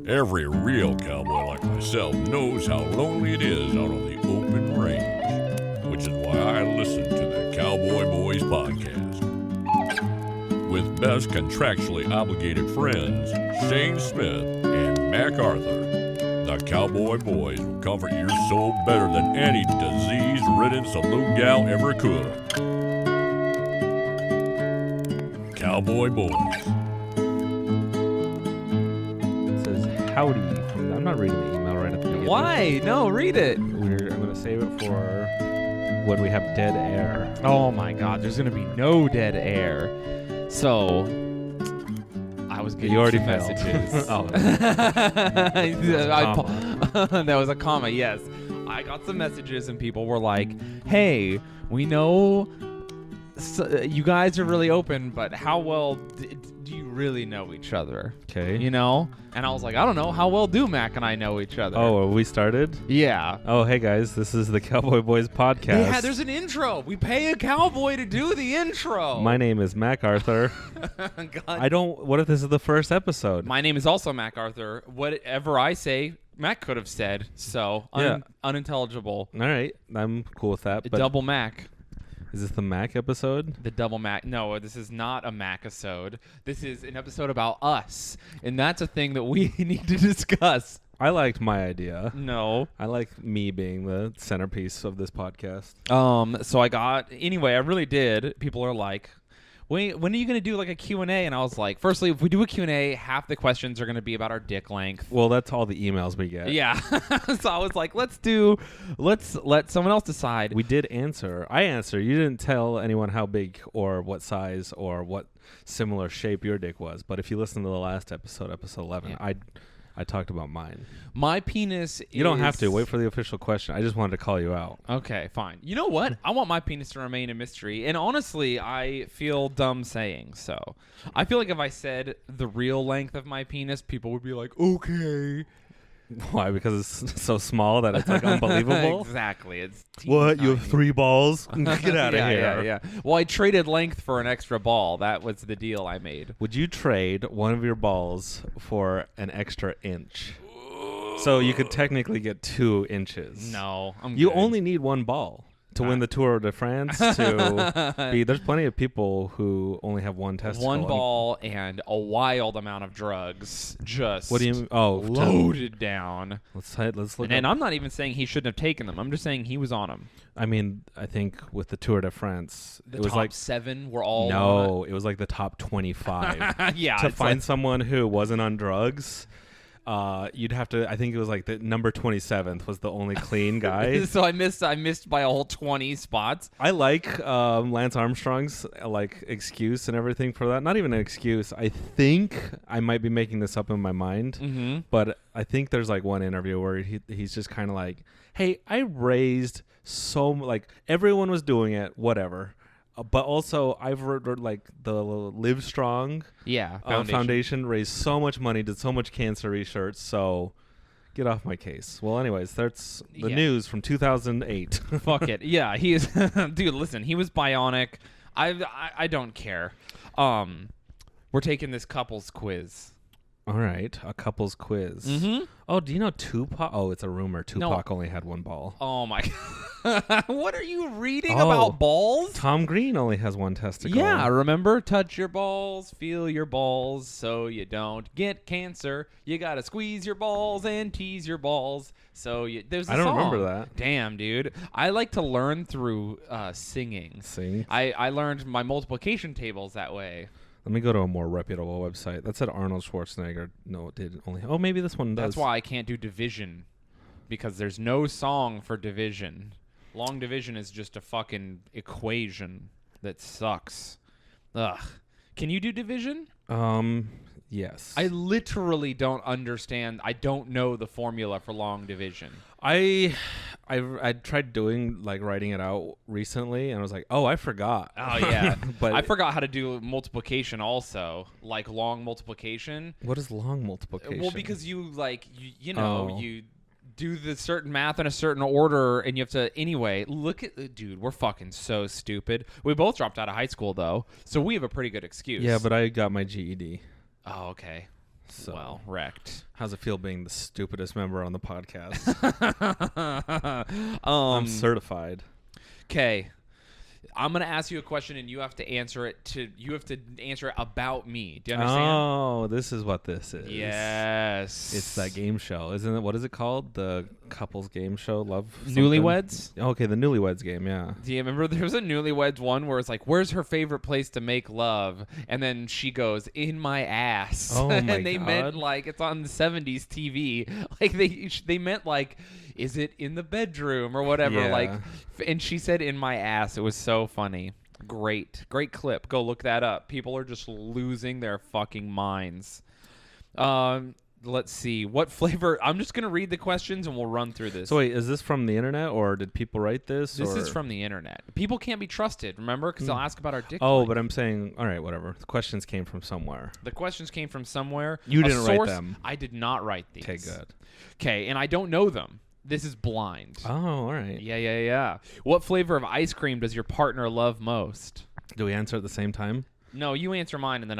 Every real cowboy like myself knows how lonely it is out on the open range, which is why I listen to the Cowboy Boys podcast. With best contractually obligated friends, Shayne Smith and Mac Arthur, the Cowboy Boys will comfort your soul better than any disease-ridden saloon gal ever could. Cowboy Boys. It says howdy. I'm not reading the email right at the beginning. Why? No, read it. I'm going to save it for when we have dead air. Oh my God, there's gonna be no dead air. So I was getting You already two failed. messages. Oh. That was a comma. Yes, I got some messages and people were like, "Hey, we know you guys are really open, but how well do you really know each other?" Okay. You know? And I was like, I don't know. How well do Mac and I know each other? Oh, we started? Yeah. Oh, hey guys, this is the Cowboy Boys podcast. Yeah, there's an intro. We pay a cowboy to do the intro. My name is Mac Arthur. God. What if this is the first episode? My name is also Mac Arthur. Whatever I say, Mac could have said. So, unintelligible. All right, I'm cool with that. But Double Mac. is this the Mac episode? The double Mac. No, this is not a Mac-isode. This is an episode about us. And that's a thing that we need to discuss. I liked my idea. No. I like me being the centerpiece of this podcast. So I really did. People are like, wait, when are you going to do like a Q&A? And I was like, firstly, if we do a Q&A, half the questions are going to be about our dick length. Well, that's all the emails we get. Yeah. So I was like, let's let someone else decide. We did answer. I answered. You didn't tell anyone how big or what size or what similar shape your dick was. But if you listen to the last episode, episode 11, Yeah. I talked about mine. My penis You don't have to. Wait for the official question. I just wanted to call you out. Okay, fine. You know what? I want my penis to remain a mystery. And honestly, I feel dumb saying so. I feel like if I said the real length of my penis, people would be like, okay. Why? Because it's so small that it's like unbelievable? Exactly. It's What? You have tiny. 3 balls? Get out of here. Yeah. Well, I traded length for an extra ball. That was the deal I made. Would you trade one of your balls for an extra inch? So you could technically get 2 inches. No, You good. only need 1 ball to win the Tour de France. There's plenty of people who only have 1 testicle. 1 ball and a wild amount of drugs just What do you mean? Oh, loaded down. Let's look. And up. I'm not even saying he shouldn't have taken them. I'm just saying he was on them. I mean, I think with the Tour de France, The it was top like 7 were all no, it was like the top 25. yeah, To it's find like- someone who wasn't on drugs, you'd have to. I think it was like the number 27th was the only clean guy. So I missed by a whole 20 spots. I like Lance Armstrong's like excuse and everything for that. Not even an excuse. I think I might be making this up in my mind, but I think there's like one interview where he's just kind of like, "Hey, I raised like everyone was doing it, whatever." But also, I've heard like the Live Strong Foundation raised so much money, did so much cancer research. So get off my case. Well, anyways, that's the news from 2008. Fuck it. Yeah, he is. Dude, listen, he was bionic. I don't care. We're taking this couples quiz. All right, a couple's quiz. Mm-hmm. Oh, do you know Tupac? Oh, it's a rumor. Tupac only had 1 ball. Oh my God. What are you reading about balls? Tom Green only has 1 testicle. Yeah, remember? Touch your balls, feel your balls, so you don't get cancer. You gotta squeeze your balls and tease your balls. So there's a I don't song. remember that. Damn, dude. I like to learn through singing. Sing. I learned my multiplication tables that way. Let me go to a more reputable website. That said Arnold Schwarzenegger. No, it did only. Oh, maybe this one does. That's why I can't do division, because there's no song for division. Long division is just a fucking equation that sucks. Ugh. Can you do division? Yes. I literally don't understand. I don't know the formula for long division. I tried doing like writing it out recently, and I was like, oh, I forgot. Oh yeah, but I forgot how to do multiplication also, like long multiplication. What is long multiplication? Well, because you you do the certain math in a certain order, and you have to anyway. Look at dude, we're fucking so stupid. We both dropped out of high school though, so we have a pretty good excuse. Yeah, but I got my GED. Oh, okay. So, well, wrecked. How's it feel being the stupidest member on the podcast? I'm certified. Okay. I'm going to ask you a question, and you have to answer it about me. Do you understand? Oh, this is what this is. Yes. It's that game show, isn't it? What is it called? The couples game show? Love something? Newlyweds? Okay, the Newlyweds game, yeah. Do you remember there was a Newlyweds one where it's like, where's her favorite place to make love? And then she goes, in my ass. Oh, my And they God. meant like it's on the 70s TV. Like they meant like, is it in the bedroom or whatever? Yeah. Like, and she said in my ass. It was so funny. Great clip. Go look that up. People are just losing their fucking minds. Let's see. What flavor? I'm just going to read the questions and we'll run through this. So wait, is this from the internet or did people write this? This is from the internet. People can't be trusted, remember? Because they'll ask about our dick. Oh, life. but I'm saying, all right, whatever. The questions came from somewhere. The questions came from somewhere. You A didn't write source- them. I did not write these. Okay, good. Okay, and I don't know them. This is blind. Oh, all right. Yeah. What flavor of ice cream does your partner love most? Do we answer at the same time? No, you answer mine and then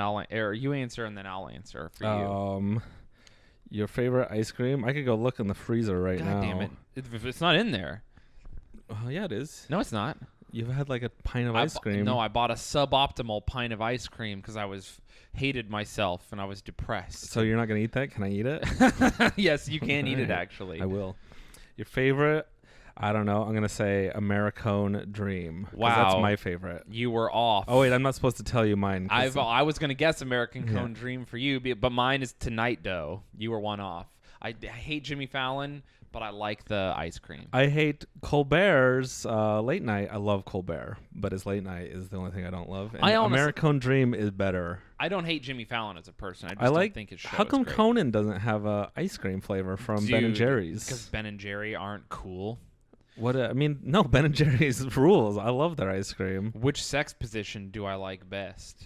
you answer and then I'll answer for you. Your favorite ice cream? I could go look in the freezer right now. God damn it. If it's not in there. Oh, yeah, it is. No, it's not. You've had like a pint of ice cream. No, I bought a suboptimal pint of ice cream because I hated myself and I was depressed. So you're not going to eat that? Can I eat it? Yes, you can eat it Alright. actually. I will. Your favorite? I don't know. I'm going to say Americone Dream. 'Cause Wow. That's my favorite. You were off. Oh, wait. I'm not supposed to tell you mine. 'Cause I was going to guess American Yeah. Cone Dream for you, but mine is Tonight Dough. You were one off. I hate Jimmy Fallon, but I like the ice cream. I hate Colbert's late night. I love Colbert, but his late night is the only thing I don't love. And I honestly- Americone Dream is better. I don't hate Jimmy Fallon as a person. I just I like. don't think his show How come is great. Conan doesn't have a ice cream flavor from Ben and Jerry's? Because Ben and Jerry aren't cool. What I mean, no, Ben and Jerry's rules. I love their ice cream. Which sex position do I like best?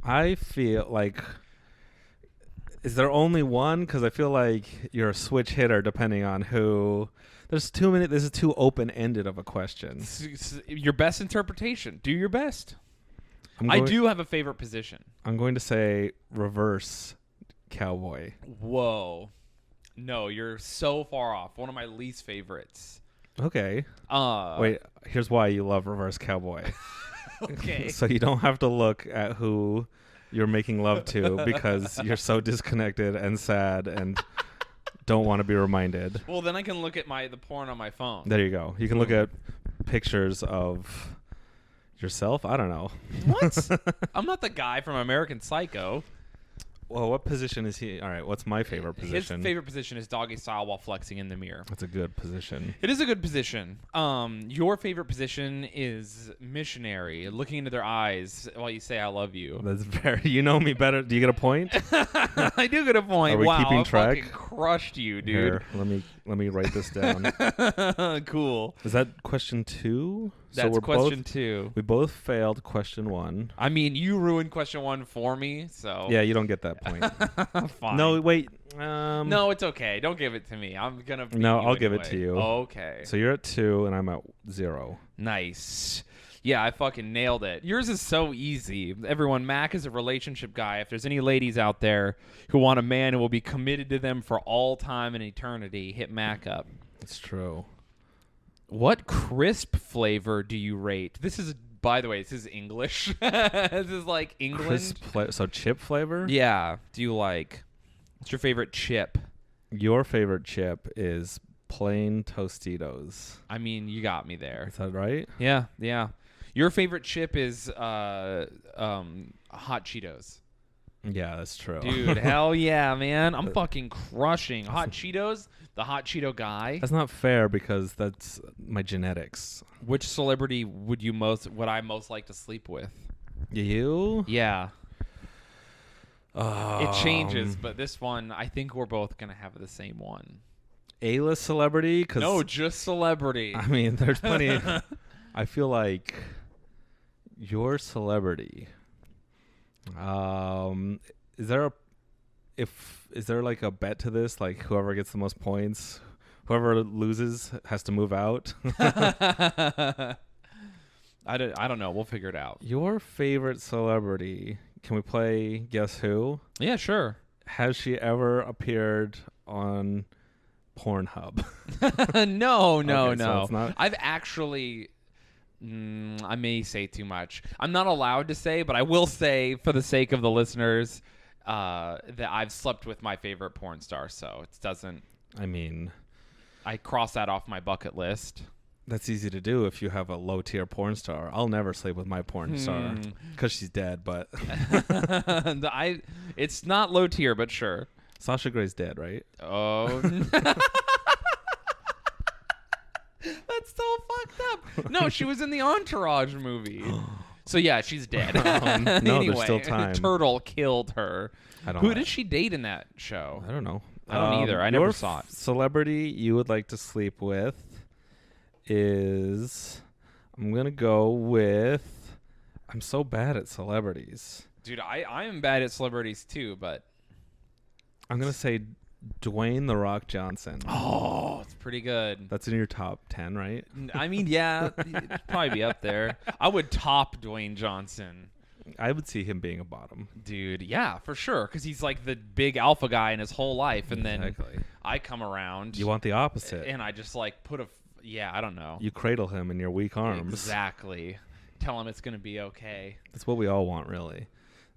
I feel like. Is there only one? Because I feel like you're a switch hitter depending on who. There's too many. This is too open-ended of a question. Your best interpretation. Do your best. I I do have a favorite position. I'm going to say reverse cowboy. Whoa. No, you're so far off. One of my least favorites. Okay. Wait, here's why you love reverse cowboy. Okay. So you don't have to look at who you're making love to because you're so disconnected and sad and don't want to be reminded. Well, then I can look at the porn on my phone. There you go. You can look at pictures of yourself. I don't know. What? I'm not the guy from American Psycho. Well, what position is he? All right, what's my favorite position? His favorite position is doggy style while flexing in the mirror. That's a good position. It is a good position. Your favorite position is missionary, looking into their eyes while you say "I love you." That's very. You know me better. Do you get a point? I do get a point. Are we wow, keeping I track? fucking crushed you, dude. Here, let me write this down. Cool. Is that question 2? That's we're question both, 2. We both failed question 1. I mean, you ruined question 1 for me, so Yeah, you don't get that point. fine. No, wait. No, it's okay. Don't give it to me. I'm gonna. beat No, you I'll give it anyway. to you. Okay. So you're at 2 and I'm at 0. Nice. Yeah, I fucking nailed it. Yours is so easy. Everyone, Mac is a relationship guy. If there's any ladies out there who want a man who will be committed to them for all time and eternity, hit Mac up. It's true. What crisp flavor do you rate? This is, by the way, this is English. This is like England. Crisp so chip flavor? Yeah. Do you like? What's your favorite chip? Your favorite chip is plain Tostitos. I mean, you got me there. Is that right? Yeah. Your favorite chip is Hot Cheetos. Yeah, that's true. Dude, hell yeah, man. I'm fucking crushing. Hot Cheetos, the Hot Cheeto guy. That's not fair because that's my genetics. Which celebrity would I most like to sleep with? You? Yeah. It changes, but this one, I think we're both going to have the same one. A-list celebrity? No, just celebrity. I mean, there's plenty. I feel like your celebrity. Is there like a bet to this? Like whoever gets the most points, whoever loses has to move out. I don't know. We'll figure it out. Your favorite celebrity Can we play Guess Who? Yeah, sure. Has she ever appeared on Pornhub? No. So it's not? I've actually... I may say too much. I'm not allowed to say, but I will say, for the sake of the listeners, that I've slept with my favorite porn star, so it doesn't... I mean... I cross that off my bucket list. That's easy to do if you have a low-tier porn star. I'll never sleep with my porn star because she's dead, but... It's not low tier, but sure. Sasha Grey's dead, right? Oh... That's so fucked up. No, she was in the Entourage movie. So yeah, she's dead. No, Anyway, there's still time. Turtle killed her. Who know. did she date in that show? I don't know. I don't either. I never your saw it. Celebrity you would like to sleep with is... I'm going to go with... I'm so bad at celebrities. Dude, I am bad at celebrities too, but... I'm going to say Dwayne The Rock Johnson. Oh, it's pretty good. That's in your top 10, right? I mean, yeah, it'd probably be up there. I would top Dwayne Johnson. I would see him being a bottom. Dude, yeah, for sure, because he's like the big alpha guy in his whole life, and then Exactly. I come around. You want the opposite. And I just like put a... Yeah, I don't know. You cradle him in your weak arms. Exactly. Tell him it's going to be okay. That's what we all want, really.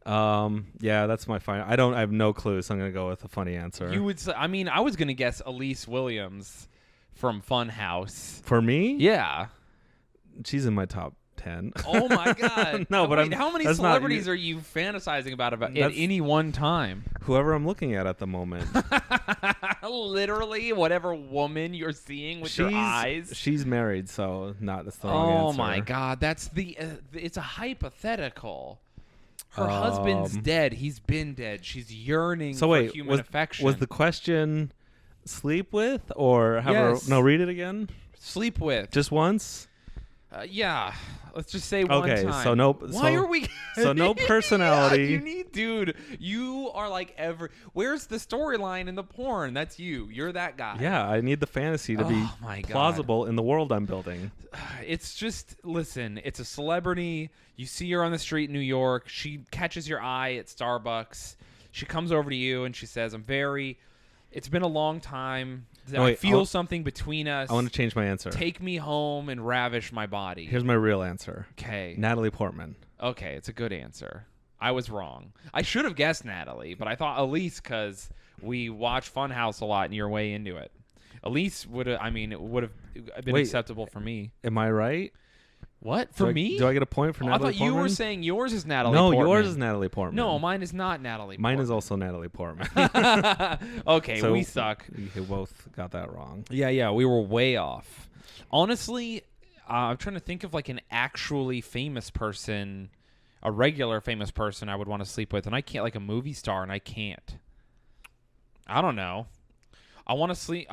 Yeah, that's my final. I have no clue, so I'm going to go with a funny answer. You would say... I mean, I was going to guess Elise Williams from Funhouse. For me? Yeah. She's in my top 10. Oh my god. No, but wait, how many that's not- celebrities are you fantasizing about at any one time? Whoever I'm looking at the moment. Literally, whatever woman you're seeing with your eyes. She's married, so that's the wrong answer. Oh my god, that's the it's a hypothetical. Her husband's dead. He's been dead. She's yearning for human affection. Was the question sleep with or have Yes. her? No, read it again. Sleep with? Just once. Yeah. Let's just say one Okay, time. so no. Why are we? So no personality. Yeah, dude. You are like Where's the storyline in the porn? That's you. You're that guy. Yeah, I need the fantasy to be my God. plausible in the world I'm building. It's just, listen, it's a celebrity. You see her on the street in New York. She catches your eye at Starbucks. She comes over to you and she says, it's been a long time. I feel something between us. I want to change my answer. Take me home and ravish my body. Here's my real answer. Okay. Natalie Portman. Okay, it's a good answer. I was wrong. I should have guessed Natalie, but I thought Elise because we watch Funhouse a lot and you're way into it. Elise would have been acceptable for me. Am I right? What? For me? Do I get a point for Natalie Portman? I thought you were saying yours is Natalie Portman. No, yours is Natalie Portman. No, mine is not Natalie Portman. Mine is also Natalie Portman. Okay, So we suck. We both got that wrong. Yeah, we were way off. Honestly, I'm trying to think of like an actually famous person, a regular famous person I would want to sleep with, and I can't, like a movie star, and I can't. I don't know. I want to sleep...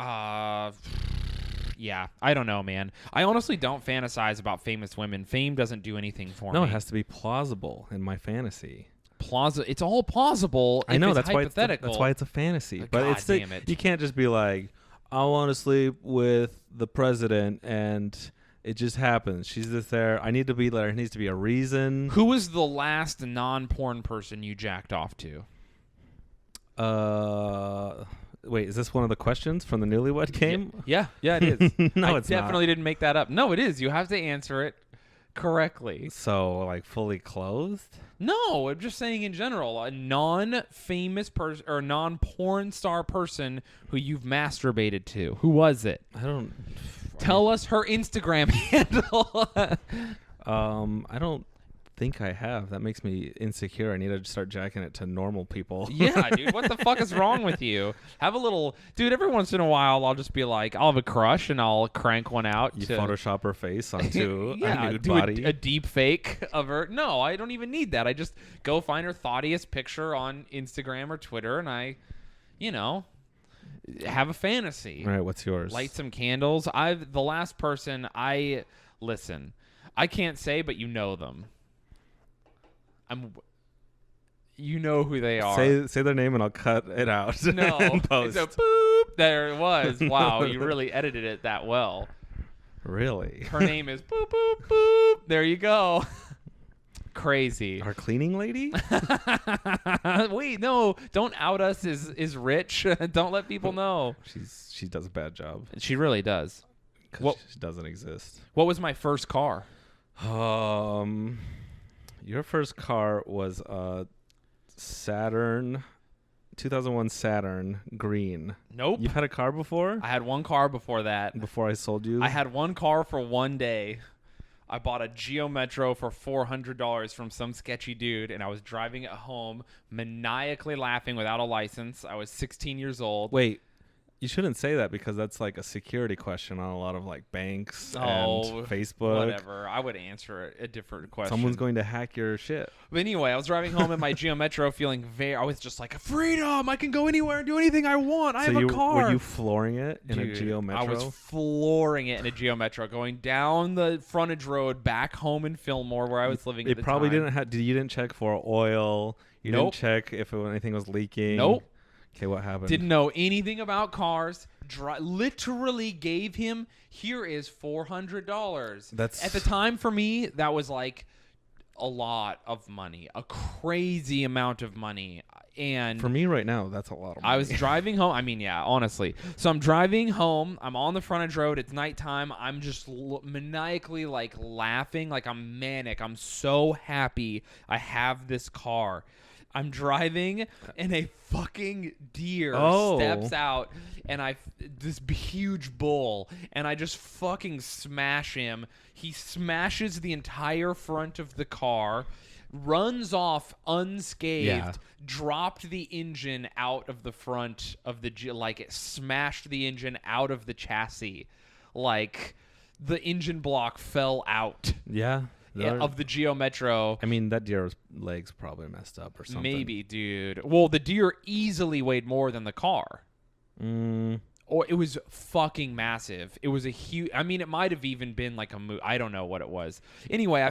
Yeah, I don't know, man. I honestly don't fantasize about famous women. Fame doesn't do anything for me. No, it has to be plausible in my fantasy. It's all plausible. I know, that's hypothetical. That's why it's a fantasy. God But damn it. You can't just be like, I want to sleep with the president, and it just happens. She's just there. I need to be there. There needs to be a reason. Who was the last non-porn person you jacked off to? Wait, is this one of the questions from the Newly Wed game? Yeah, it is. No, I it's definitely didn't make that up. No, it is. You have to answer it correctly. So, like, fully clothed? No, I'm just saying in general, a non-famous person or non-porn star person who you've masturbated to. Who was it? Tell us her Instagram handle. I don't think I have. That makes me insecure. I need to start jacking it to normal people. Yeah, dude. What the fuck is wrong with you? Have a little... Dude, every once in a while, I'll just be like, I'll have a crush and I'll crank one out. You Photoshop her face onto a nude do body. a deep fake of her. No, I don't even need that. I just go find her thoughtiest picture on Instagram or Twitter and I, have a fantasy. All right, what's yours? Light some candles. The last person listen, I can't say, but you know them. You know who they are. Say their name and I'll cut it out. No. In post. So boop. There it was. Wow, you really edited it that well. Really? Her name is boop boop boop. There you go. Crazy. Our cleaning lady? Wait, no, don't out us is rich. Don't let people know. She does a bad job. She really does. 'Cause she doesn't exist. What was my first car? Your first car was a Saturn, 2001 Saturn green. Nope. You've had a car before? I had one car before that. Before I sold you? I had one car for one day. I bought a Geo Metro for $400 from some sketchy dude, and I was driving it home, maniacally laughing without a license. I was 16 years old. Wait, you shouldn't say that because that's like a security question on a lot of like banks and Facebook. Whatever. I would answer a different question. Someone's going to hack your shit. But anyway, I was driving home in my Geo Metro feeling I was just like, freedom! I can go anywhere and do anything I want. I have a car. Were you flooring it in a Geo Metro? I was flooring it in a Geo Metro, going down the frontage road back home in Fillmore where I was living at the probably time. didn't have. You didn't check for oil. You didn't check if anything was leaking. Nope. Okay, what happened? Didn't know anything about cars. Literally gave him, here is $400. That's at the time for me, that was like a lot of money, a crazy amount of money. And for me right now, that's a lot of money. I was driving home. I mean, yeah, honestly. So I'm driving home. I'm on the frontage road. It's nighttime. I'm just maniacally like laughing, like I'm manic. I'm so happy I have this car. I'm driving, and a fucking deer steps out, and this huge bull, and I just fucking smash him. He smashes the entire front of the car, runs off unscathed, dropped the engine out of the front of like it smashed the engine out of the chassis, like the engine block fell out. Yeah. Of the Geo Metro. I mean, that deer's legs probably messed up or something. Maybe, dude. Well, the deer easily weighed more than the car. Or it was fucking massive. It was a huge... I mean, it might have even been like I don't know what it was. Anyway,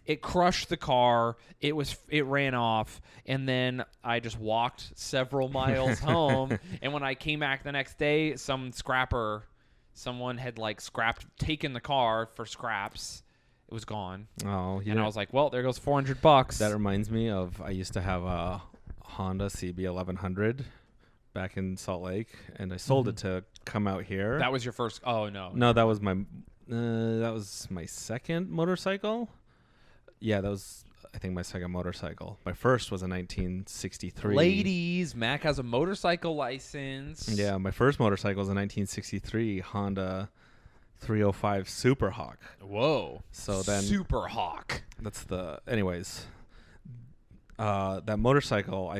it crushed the car. It ran off. And then I just walked several miles home. And when I came back the next day, someone had like taken the car for scraps. It was gone. Oh, and I was like, well, there goes $400. That reminds me of I used to have a Honda CB1100 back in Salt Lake, and I sold it to come out here. That was your first? Oh no. No, that was my second motorcycle. Yeah, that was I think my second motorcycle. My first was a 1963. Ladies, Mac has a motorcycle license. Yeah, my first motorcycle was a 1963 Honda 305 Super Hawk. Whoa. So then Super Hawk. That's anyways. That motorcycle,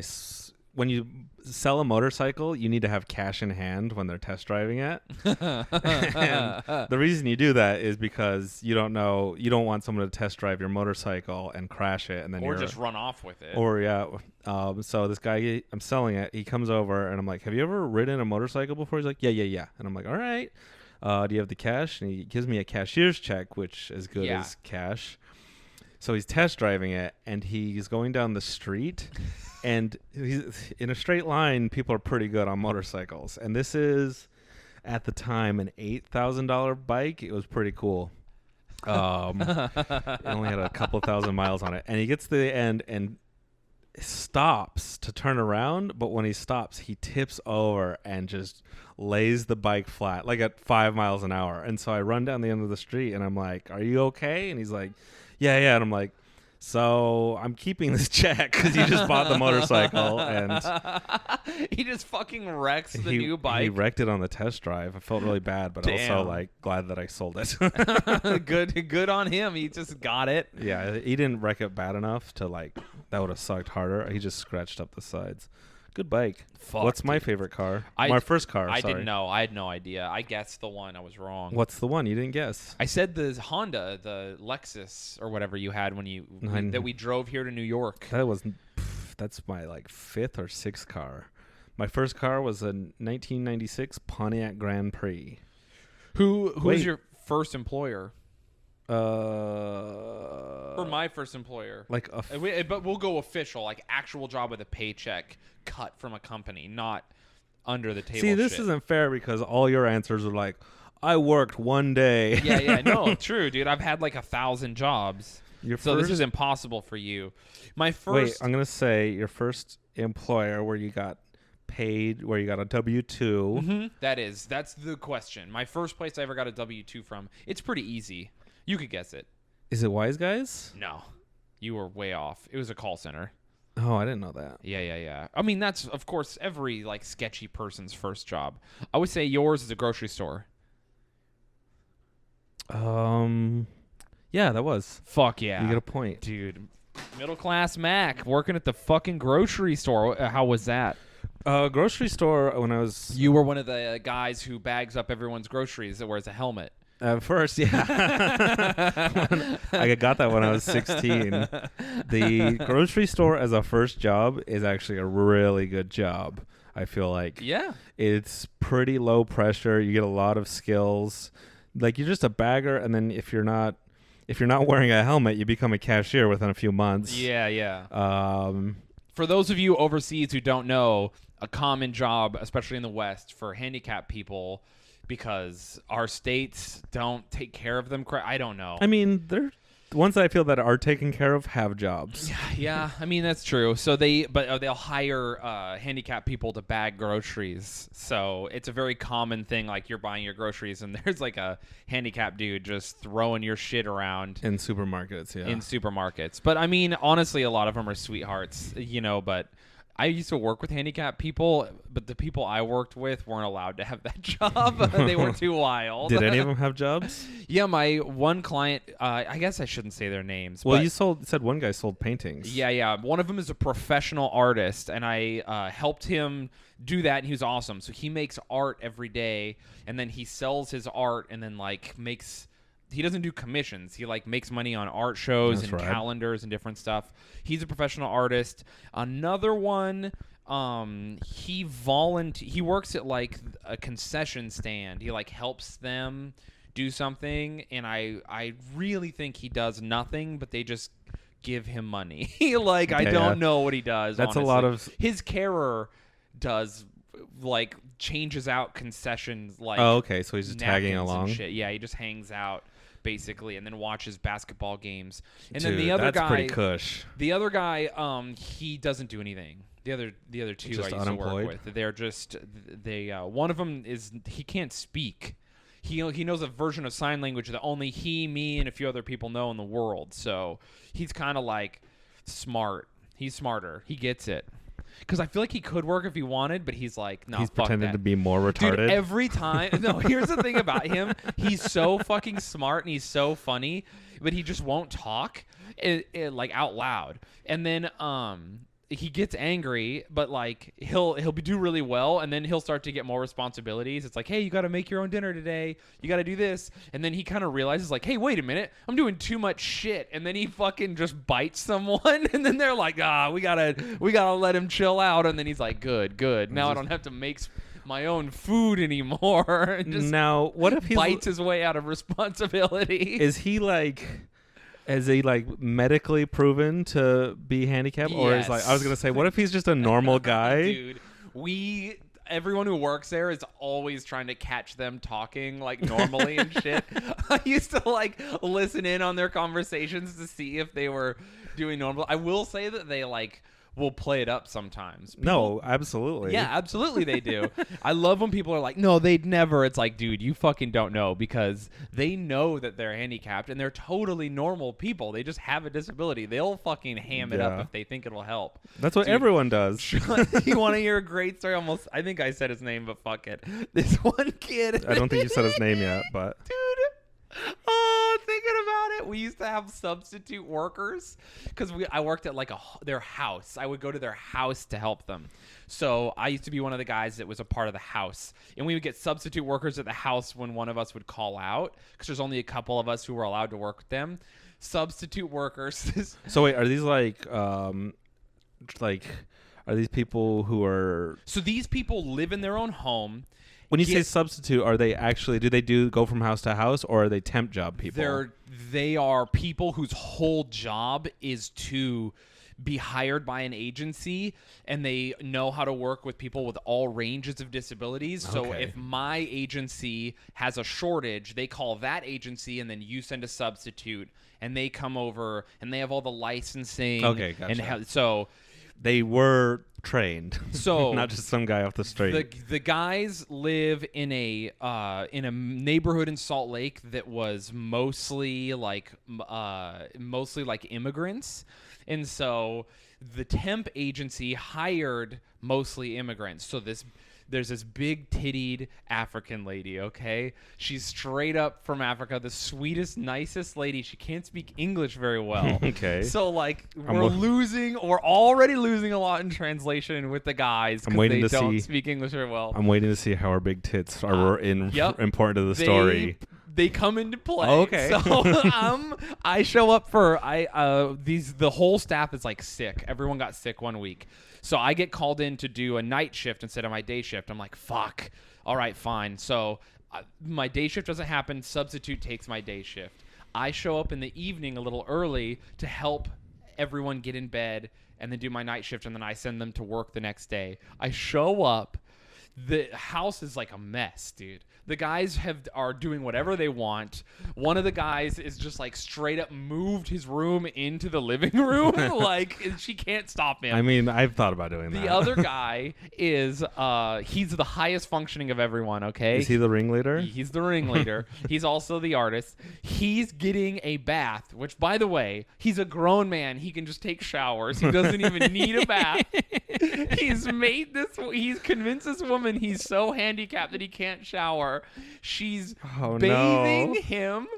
when you sell a motorcycle, you need to have cash in hand when they're test driving it. And the reason you do that is because you don't want someone to test drive your motorcycle and crash it, and then just run off with it. So this guy, I'm selling it. He comes over and I'm like, "Have you ever ridden a motorcycle before?" He's like, "Yeah." And I'm like, "All right. Do you have the cash?" And he gives me a cashier's check, which is good as cash. So he's test driving it, and he's going down the street, and he's in a straight line. People are pretty good on motorcycles, and this is, at the time, an $8,000 bike. It was pretty cool. It only had a couple thousand miles on it, and he gets to the end and stops to turn around, but when he stops, he tips over and just lays the bike flat, like at 5 miles an hour. And so I run down the end of the street, and I'm like, "Are you okay?" And he's like, yeah. And I'm like, "So I'm keeping this check," because he just bought the motorcycle, and he just fucking wrecks the new bike. He wrecked it on the test drive. I felt really bad, but also like glad that I sold it. Good on him. He just got it. Yeah, he didn't wreck it bad enough to like that would have sucked harder. He just scratched up the sides. Good bike. What's my favorite car? My first car. I didn't know. I had no idea. I guessed the one. I was wrong. What's the one you didn't guess? I said the Honda, the Lexus or whatever you had when that we drove here to New York. That's my like fifth or sixth car. My first car was a 1996 Pontiac Grand Prix. Who was your first employer? Or my first employer. But we'll go official, like actual job with a paycheck cut from a company, not under the table. See, this isn't fair because all your answers are like, "I worked one day." Yeah, no, true, dude. I've had like 1,000 jobs. This is impossible for you. My first. Wait, I'm gonna say your first employer where you got paid, where you got a W-2. Mm-hmm. That's the question. My first place I ever got a W-2 from. It's pretty easy. You could guess it. Is it Wise Guys? No, you were way off. It was a call center. Oh, I didn't know that. Yeah. I mean, that's of course every like sketchy person's first job. I would say yours is a grocery store. Yeah, that was. Fuck yeah. You get a point, dude. Middle class Mac working at the fucking grocery store. How was that? Grocery store when I was. You were one of the guys who bags up everyone's groceries that wears a helmet. First, yeah. I got that when I was 16. The grocery store as a first job is actually a really good job, I feel like. Yeah. It's pretty low pressure. You get a lot of skills. Like, you're just a bagger, and then if you're not wearing a helmet, you become a cashier within a few months. Yeah. For those of you overseas who don't know, a common job, especially in the West, for handicapped people, because our states don't take care of them. I don't know. I mean, they're the ones that I feel that are taken care of have jobs. Yeah. I mean, that's true. So they'll hire handicapped people to bag groceries. So it's a very common thing. Like, you're buying your groceries and there's like a handicapped dude just throwing your shit around in supermarkets. Yeah. In supermarkets. But I mean, honestly, a lot of them are sweethearts, but I used to work with handicapped people, but the people I worked with weren't allowed to have that job. They were too wild. Did any of them have jobs? Yeah, my one client, I guess I shouldn't say their names. Well, you said one guy sold paintings. Yeah. One of them is a professional artist, and I helped him do that, and he was awesome. So he makes art every day, and then he sells his art, and then he doesn't do commissions. He makes money on art shows and calendars and different stuff. He's a professional artist. Another one, he works at a concession stand. He helps them do something, and I really think he does nothing, but they just give him money. I don't know what he does. That's honestly. A lot of his carer does changes out concessions Oh, okay, so he's just tagging along. Shit. Yeah, he just hangs out basically, and then watches basketball games. And Dude, then the other that's guy, pretty cush. The other guy, he doesn't do anything. The other two just I used unemployed? to work with, they're just one of them he can't speak. He knows a version of sign language that only he, me, and a few other people know in the world. So he's kind of smart. He's smarter. He gets it. Because I feel like he could work if he wanted, but he's no, he's fuck pretending that. to be more retarded. Dude, every time. No, here's the thing about him. He's so fucking smart and he's so funny, but he just won't talk out loud. And then he gets angry, but he'll do really well, and then he'll start to get more responsibilities. It's hey, you got to make your own dinner today. You got to do this, and then he kind of realizes hey, wait a minute, I'm doing too much shit, and then he fucking just bites someone, and then they're we gotta let him chill out, and then he's good. Now I don't have to make my own food anymore. Just now, what if he bites his way out of responsibility? Is he Is he medically proven to be handicapped, or is I was gonna say, what if he's just a normal guy? Dude, everyone who works there is always trying to catch them talking normally and shit. I used to listen in on their conversations to see if they were doing normal. I will say that they will play it up sometimes. No, absolutely. Yeah, absolutely they do. I love when people are no, they'd never. It's dude, you fucking don't know, because they know that they're handicapped and they're totally normal people. They just have a disability. They'll fucking ham it up if they think it'll help. That's what everyone does. You want to hear a great story? I think I said his name, but fuck it. This one kid. I don't think you said his name yet, but. Dude. Oh, thinking about it, we used to have substitute workers because I worked at their house. I would go to their house to help them. So I used to be one of the guys that was a part of the house, and we would get substitute workers at the house when one of us would call out, because there's only a couple of us who were allowed to work with them. Substitute workers. So wait, are these are these people who are? So these people live in their own home. When you say substitute, are they actually, do they go from house to house, or are they temp job people? They are people whose whole job is to be hired by an agency, and they know how to work with people with all ranges of disabilities. So if my agency has a shortage, they call that agency, and then you send a substitute, and they come over, and they have all the licensing. Okay, gotcha. And so they were trained, so not just some guy off the street. The guys live in a neighborhood in Salt Lake that was mostly like immigrants, and so the temp agency hired mostly immigrants. So there's this big tittied African lady, okay? She's straight up from Africa, the sweetest, nicest lady. She can't speak English very well. Okay. So, like, we're already losing a lot in translation with the guys because they don't speak English very well. I'm waiting to see how her big tits are important to the story. They come into play. Oh, okay. So I show up for the whole staff is like sick. Everyone got sick one week. So I get called in to do a night shift instead of my day shift. I'm like, fuck. All right, fine. So my day shift doesn't happen. Substitute takes my day shift. I show up in the evening a little early to help everyone get in bed and then do my night shift, and then I send them to work the next day. I show up. The house is like a mess, dude. The guys are doing whatever they want. One of the guys is just like straight up moved his room into the living room. Like, she can't stop him. I mean, I've thought about doing that. The other guy is, he's the highest functioning of everyone, okay? Is he the ringleader? He's the ringleader. He's also the artist. He's getting a bath, which, by the way, he's a grown man. He can just take showers. He doesn't even need a bath. He's convinced this woman he's so handicapped that he can't shower. She's bathing him,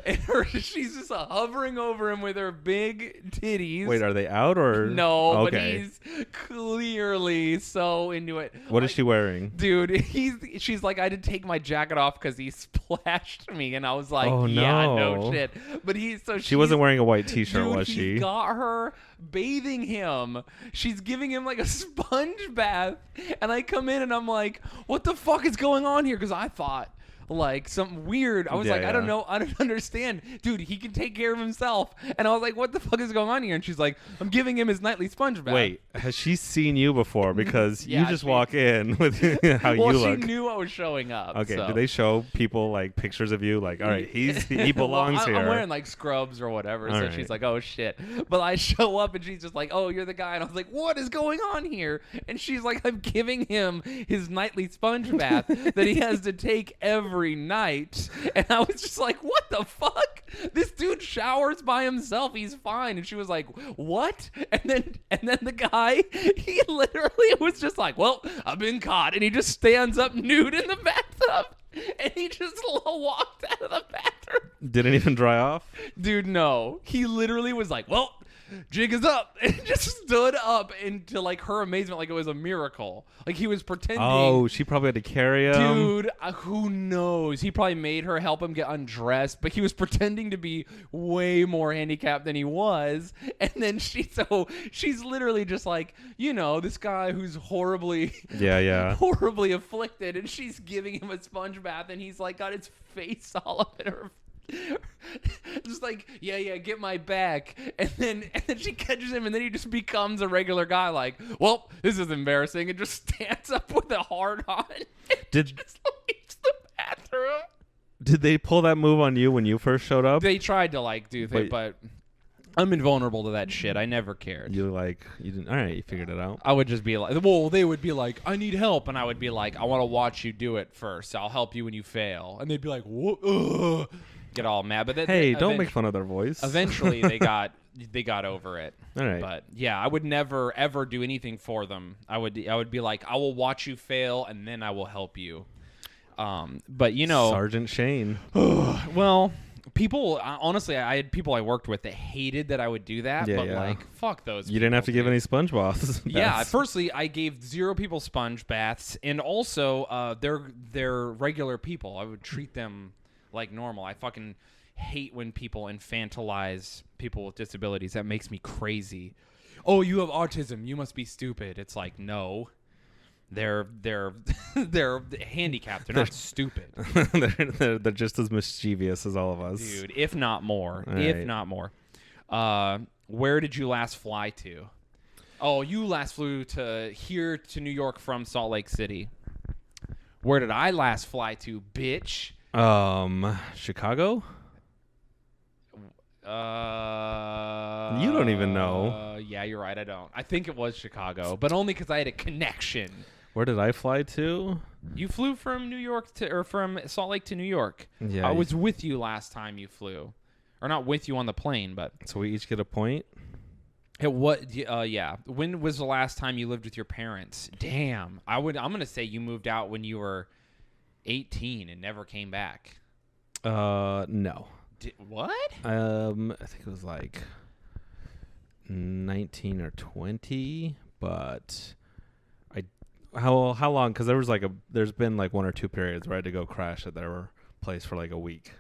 and she's just hovering over him with her big titties. Wait, are they out or no? Okay. But he's clearly so into it. What is she wearing, dude? She's like, I had to take my jacket off because he splashed me, and I was like, oh, yeah, no. no shit. But she wasn't wearing a white T-shirt, dude, was she? He got her bathing him. She's giving him like a sponge bath, and I come in and I'm like, what the fuck is going on here? Because I thought like something weird. I was I don't know. I don't understand. Dude, he can take care of himself. And I was like, what the fuck is going on here? And she's like, I'm giving him his nightly sponge bath. Wait, has she seen you before? Because you just walk in with how you look. Well, she knew I was showing up. Okay, so. do they show people like pictures of you? Like, all right, he belongs here. I'm wearing like scrubs or whatever. So she's like, oh shit. But I show up and she's just like, oh, you're the guy. And I was like, what is going on here? And she's like, I'm giving him his nightly sponge bath that he has to take every night. And I was just like, what the fuck? This dude showers by himself. He's fine. And she was like, what? And then the guy, he literally was just like, well, I've been caught. And he just stands up nude in the bathtub. And he just walked out of the bathroom. Didn't even dry off? Dude, no. He literally was like, well, jig is up, and just stood up into like her amazement, like it was a miracle. Like he was pretending. Oh, she probably had to carry him. Dude, who knows? He probably made her help him get undressed, but he was pretending to be way more handicapped than he was. And then she's literally just like, this guy who's horribly afflicted, and she's giving him a sponge bath, and he's like got his face all up in her. Just like, yeah, get my back. And then she catches him, and then he just becomes a regular guy, like, well, this is embarrassing, and just stands up with a hard on and just leaves the bathroom. Did they pull that move on you when you first showed up? They tried to do things, but I'm invulnerable to that shit. I never cared. You didn't. All right, you figured it out. I would just be like, well, they would be like, I need help, and I would be like, I want to watch you do it first. I'll help you when you fail. And they'd be like, what? Get all mad, but don't make fun of their voice. Eventually, they got over it. All right, but yeah, I would never ever do anything for them. I would be like, I will watch you fail, and then I will help you. But Sergeant Shayne. Well, people honestly, I had people I worked with that hated that I would do that. Yeah, but yeah. like, fuck those. You didn't have to give any sponge baths. Yeah, firstly, I gave 0 people sponge baths, and also they're regular people. I would treat them like normal. I fucking hate when people infantilize people with disabilities. That makes me crazy. Oh, you have autism. You must be stupid. It's like, no. They're handicapped. They're not stupid. they're just as mischievous as all of us. Dude, if not more. All if right. not more. Where did you last fly to? Oh, you last flew here to New York from Salt Lake City. Where did I last fly to, bitch? Chicago? You don't even know. Yeah, you're right. I don't. I think it was Chicago, but only because I had a connection. Where did I fly to? You flew from from Salt Lake to New York. Yeah. I was with you last time you flew. Or not with you on the plane, but. So we each get a point? Yeah. When was the last time you lived with your parents? Damn. I'm going to say you moved out when you were 18 and never came back. No. What? I think it was like 19 or 20, but how long? Because there's been like 1 or 2 periods where I had to go crash at their place for like a week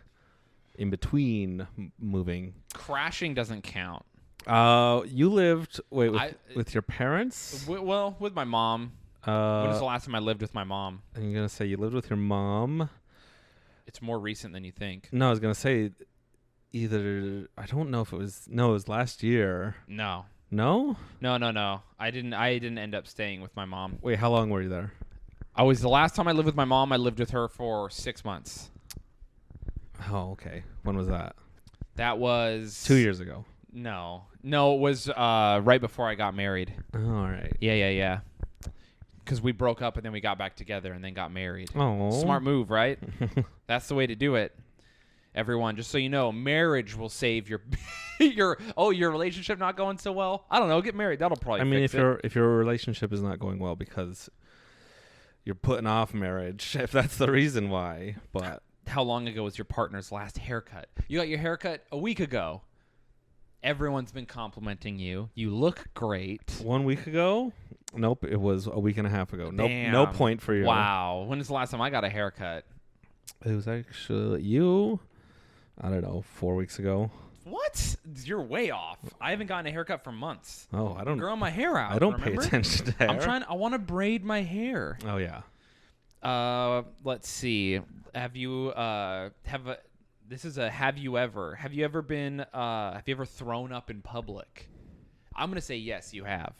in between moving. Crashing doesn't count. You lived with your parents? With my mom. When was the last time I lived with my mom? I'm gonna say you lived with your mom. It's more recent than you think. No, I was gonna say either. I don't know if it was. No, it was last year. No. No. I didn't end up staying with my mom. Wait, how long were you there? The last time I lived with my mom. I lived with her for 6 months. Oh, okay. When was that? That was 2 years ago. No, it was right before I got married. Oh, all right. Yeah. Because we broke up and then we got back together and then got married. Oh, smart move, right? That's the way to do it. Everyone, just so you know, marriage will save your your relationship not going so well. I don't know. Get married. That'll probably. Fix it. if your relationship is not going well because you're putting off marriage, if that's the reason why. But how long ago was your partner's last haircut? You got your haircut a week ago. Everyone's been complimenting you. You look great. 1 week ago? Nope, it was a week and a half ago. Nope, Damn. no point for you. Wow. When was the last time I got a haircut? It was actually I don't know, 4 weeks ago. What? You're way off. I haven't gotten a haircut for months. Oh, I don't. I'm growing my hair out. I don't remember? pay attention to hair. I want to braid my hair. Oh yeah. Let's see. Have you this is a have you ever been have you ever thrown up in public? I'm gonna say yes, you have.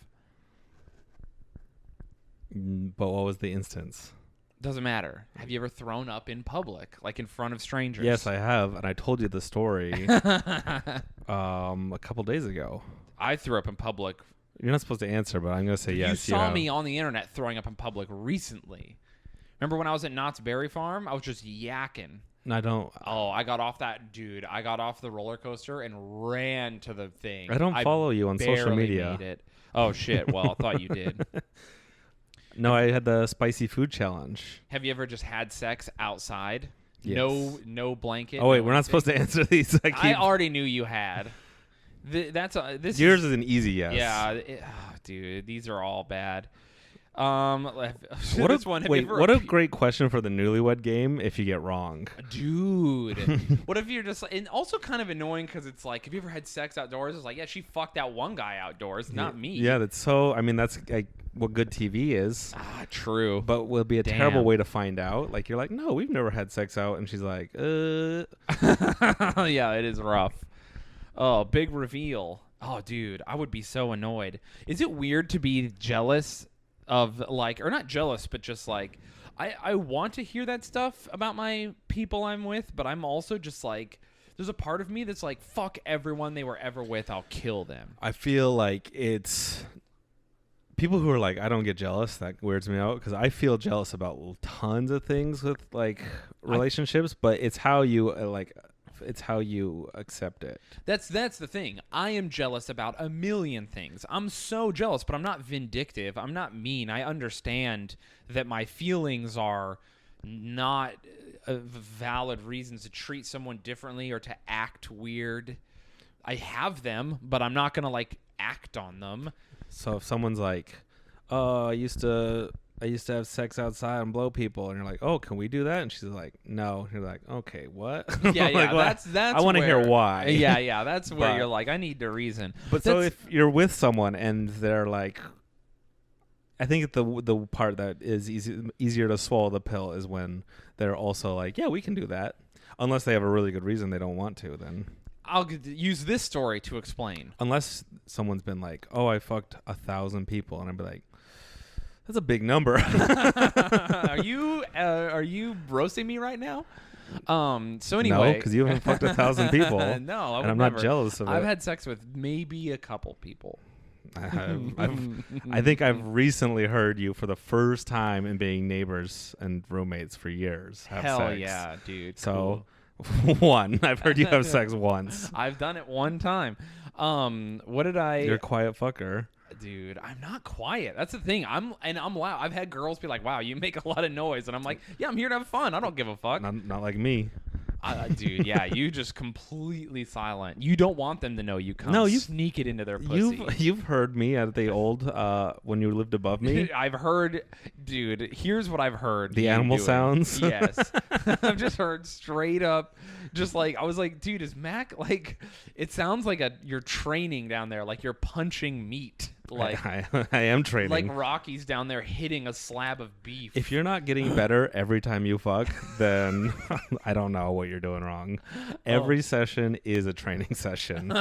But what was the instance? Doesn't matter. Have you ever thrown up in public, like in front of strangers? Yes, I have, and I told you the story a couple days ago. I threw up in public. You're not supposed to answer, but I'm gonna say yes. You saw me on the internet throwing up in public recently. Remember when I was at Knott's Berry Farm? I was just yakking. I don't. Oh, I got off I got off the roller coaster and ran to the thing. I don't follow you on social media. Made it. Oh shit! Well, I thought you did. No, I had the spicy food challenge. Have you ever just had sex outside? Yes. No blanket. Oh wait, no we're not supposed to answer these. I already knew you had. Yours is an easy yes. Yeah, dude, these are all bad. What a great question for the Newlywed Game if you get wrong. Dude. What if you're just, and also kind of annoying because it's like, have you ever had sex outdoors? It's like, yeah, she fucked that one guy outdoors, not me. Yeah, that's like what good TV is. True. But will be a terrible way to find out. Like, you're like, no, we've never had sex out. And she's like, Yeah, it is rough. Oh, big reveal. Oh, dude, I would be so annoyed. Is it weird to be jealous of, like, or not jealous, but just like, I want to hear that stuff about my people I'm with, but I'm also just like, there's a part of me that's like, fuck everyone they were ever with, I'll kill them. I feel like it's people who are like, I don't get jealous. That weirds me out because I feel jealous about tons of things with like relationships, but it's how you it's how you accept it. That's the thing. I am jealous about a million things. I'm so jealous, but I'm not vindictive. I'm not mean. I understand that my feelings are not valid reasons to treat someone differently or to act weird. I have them, but I'm not going to like act on them. So if someone's like, "Oh, I used to have sex outside and blow people," and you're like, "Oh, can we do that?" And she's like, "No." And you're like, "Okay, what?" Yeah, like, that's. I want to hear why. Yeah, that's where you're like, I need to reason. But so if you're with someone and they're like, I think the part that is easier to swallow the pill is when they're also like, "Yeah, we can do that," unless they have a really good reason they don't want to. Then I'll use this story to explain. Unless someone's been like, "Oh, I fucked 1,000 people," and I'd be like, "That's a big number." Are you roasting me right now? So anyway, no, because you haven't fucked 1,000 people. No, and I'm not jealous of it. I've had sex with maybe a couple people. I think I've recently heard you for the first time in being neighbors and roommates for years have Hell sex. yeah, dude. So, one, I've heard you have sex once. I've done it one time. What did I? You're a quiet fucker. Dude, I'm not quiet. That's the thing. I'm loud. I've had girls be like, "Wow, you make a lot of noise," and I'm like, "Yeah, I'm here to have fun. I don't give a fuck." Not like me. Dude, yeah, you just completely silent. You don't want them to know you come. No, you sneak it into their pussy. You've heard me at the old when you lived above me. I've heard, dude. Here's what I've heard. The animal doing. sounds. Yes, I've just heard straight up. Just like I was like, dude, is Mac like? It sounds like you're training down there, like you're punching meat. Like I am training. Like Rocky's down there hitting a slab of beef. If you're not getting better every time you fuck, then I don't know what you're doing wrong. Every session is a training session.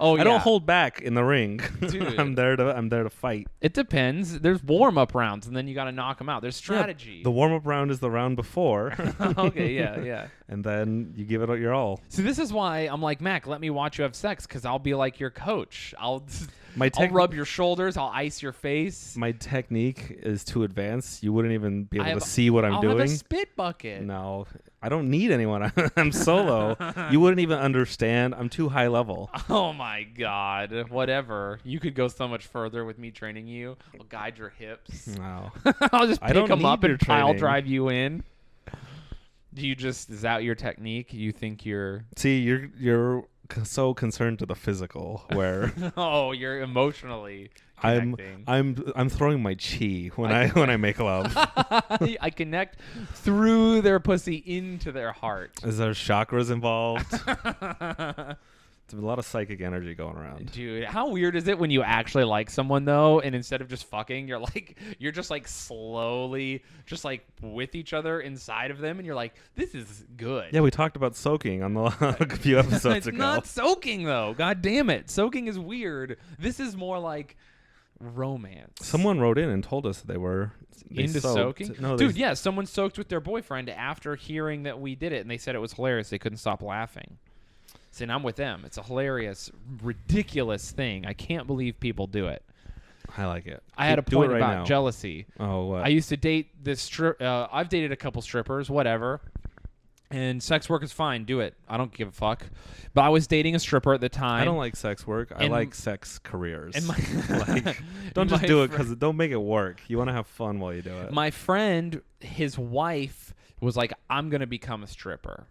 I don't hold back in the ring. Dude. I'm there to fight. It depends. There's warm-up rounds, and then you got to knock them out. There's strategy. Yeah, the warm-up round is the round before. Okay, yeah. And then you give it your all. So this is why I'm like, Mac, let me watch you have sex, because I'll be like your coach. I'll rub your shoulders. I'll ice your face. My technique is too advanced. You wouldn't even be able to see what I'm doing. I'll have a spit bucket. No, I don't need anyone. I'm solo. You wouldn't even understand. I'm too high level. Oh my God. Whatever. You could go so much further with me training you. I'll guide your hips. No. I'll just pick them up and pile training. drive you in. Is that your technique? You think you're... See, you're so concerned to the physical where oh, you're emotionally connecting. I'm throwing my chi when I make love. I connect through their pussy into their heart. Is there chakras involved? There's a lot of psychic energy going around. Dude, how weird is it when you actually like someone though, and instead of just fucking, you're just like slowly just like with each other inside of them, and you're like, this is good. Yeah, we talked about soaking on a few episodes ago. It's not soaking though. God damn it. Soaking is weird. This is more like romance. Someone wrote in and told us they into soaking? No, dude, yeah, someone soaked with their boyfriend after hearing that we did it, and they said it was hilarious. They couldn't stop laughing. See, and I'm with them. It's a hilarious, ridiculous thing. I can't believe people do it. I like it. I had a point about jealousy. Oh, what? I used to date this I've dated a couple strippers, whatever. And sex work is fine. Do it. I don't give a fuck. But I was dating a stripper at the time. I don't like sex work. I like sex careers. And don't just do it because don't make it work. You want to have fun while you do it. My friend, his wife was like, I'm going to become a stripper.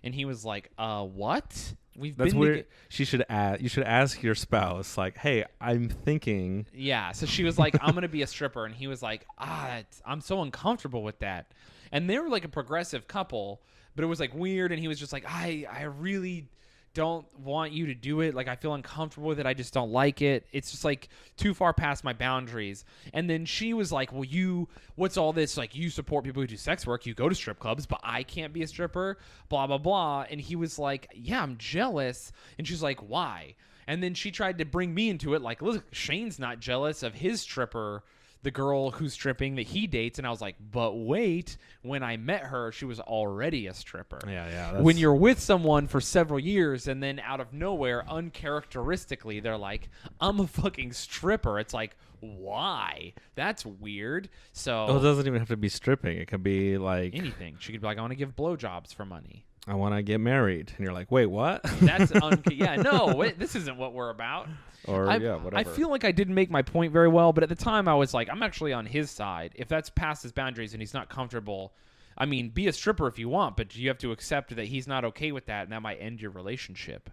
And he was like, what? That's weird. You should ask your spouse, like, hey, I'm thinking. Yeah. So she was like, I'm going to be a stripper. And he was like, I'm so uncomfortable with that. And they were like a progressive couple, but it was like weird. And he was just like, I really don't want you to do it. Like, I feel uncomfortable with it. I just don't like it. It's just like too far past my boundaries. And then she was like, well, what's all this? Like, you support people who do sex work. You go to strip clubs, but I can't be a stripper, blah, blah, blah. And he was like, yeah, I'm jealous. And she's like, why? And then she tried to bring me into it. Like, look, Shayne's not jealous of his stripper, the girl who's stripping that he dates. And I was like, but wait, when I met her, she was already a stripper. Yeah. When you're with someone for several years and then out of nowhere, uncharacteristically, they're like, I'm a fucking stripper. It's like, why? That's weird. So it doesn't even have to be stripping. It could be like anything. She could be like, I want to give blowjobs for money. I want to get married. And you're like, wait, what? That's this isn't what we're about. Or whatever. I feel like I didn't make my point very well, but at the time I was like, I'm actually on his side. If that's past his boundaries and he's not comfortable, I mean, be a stripper if you want, but you have to accept that he's not okay with that, and that might end your relationship.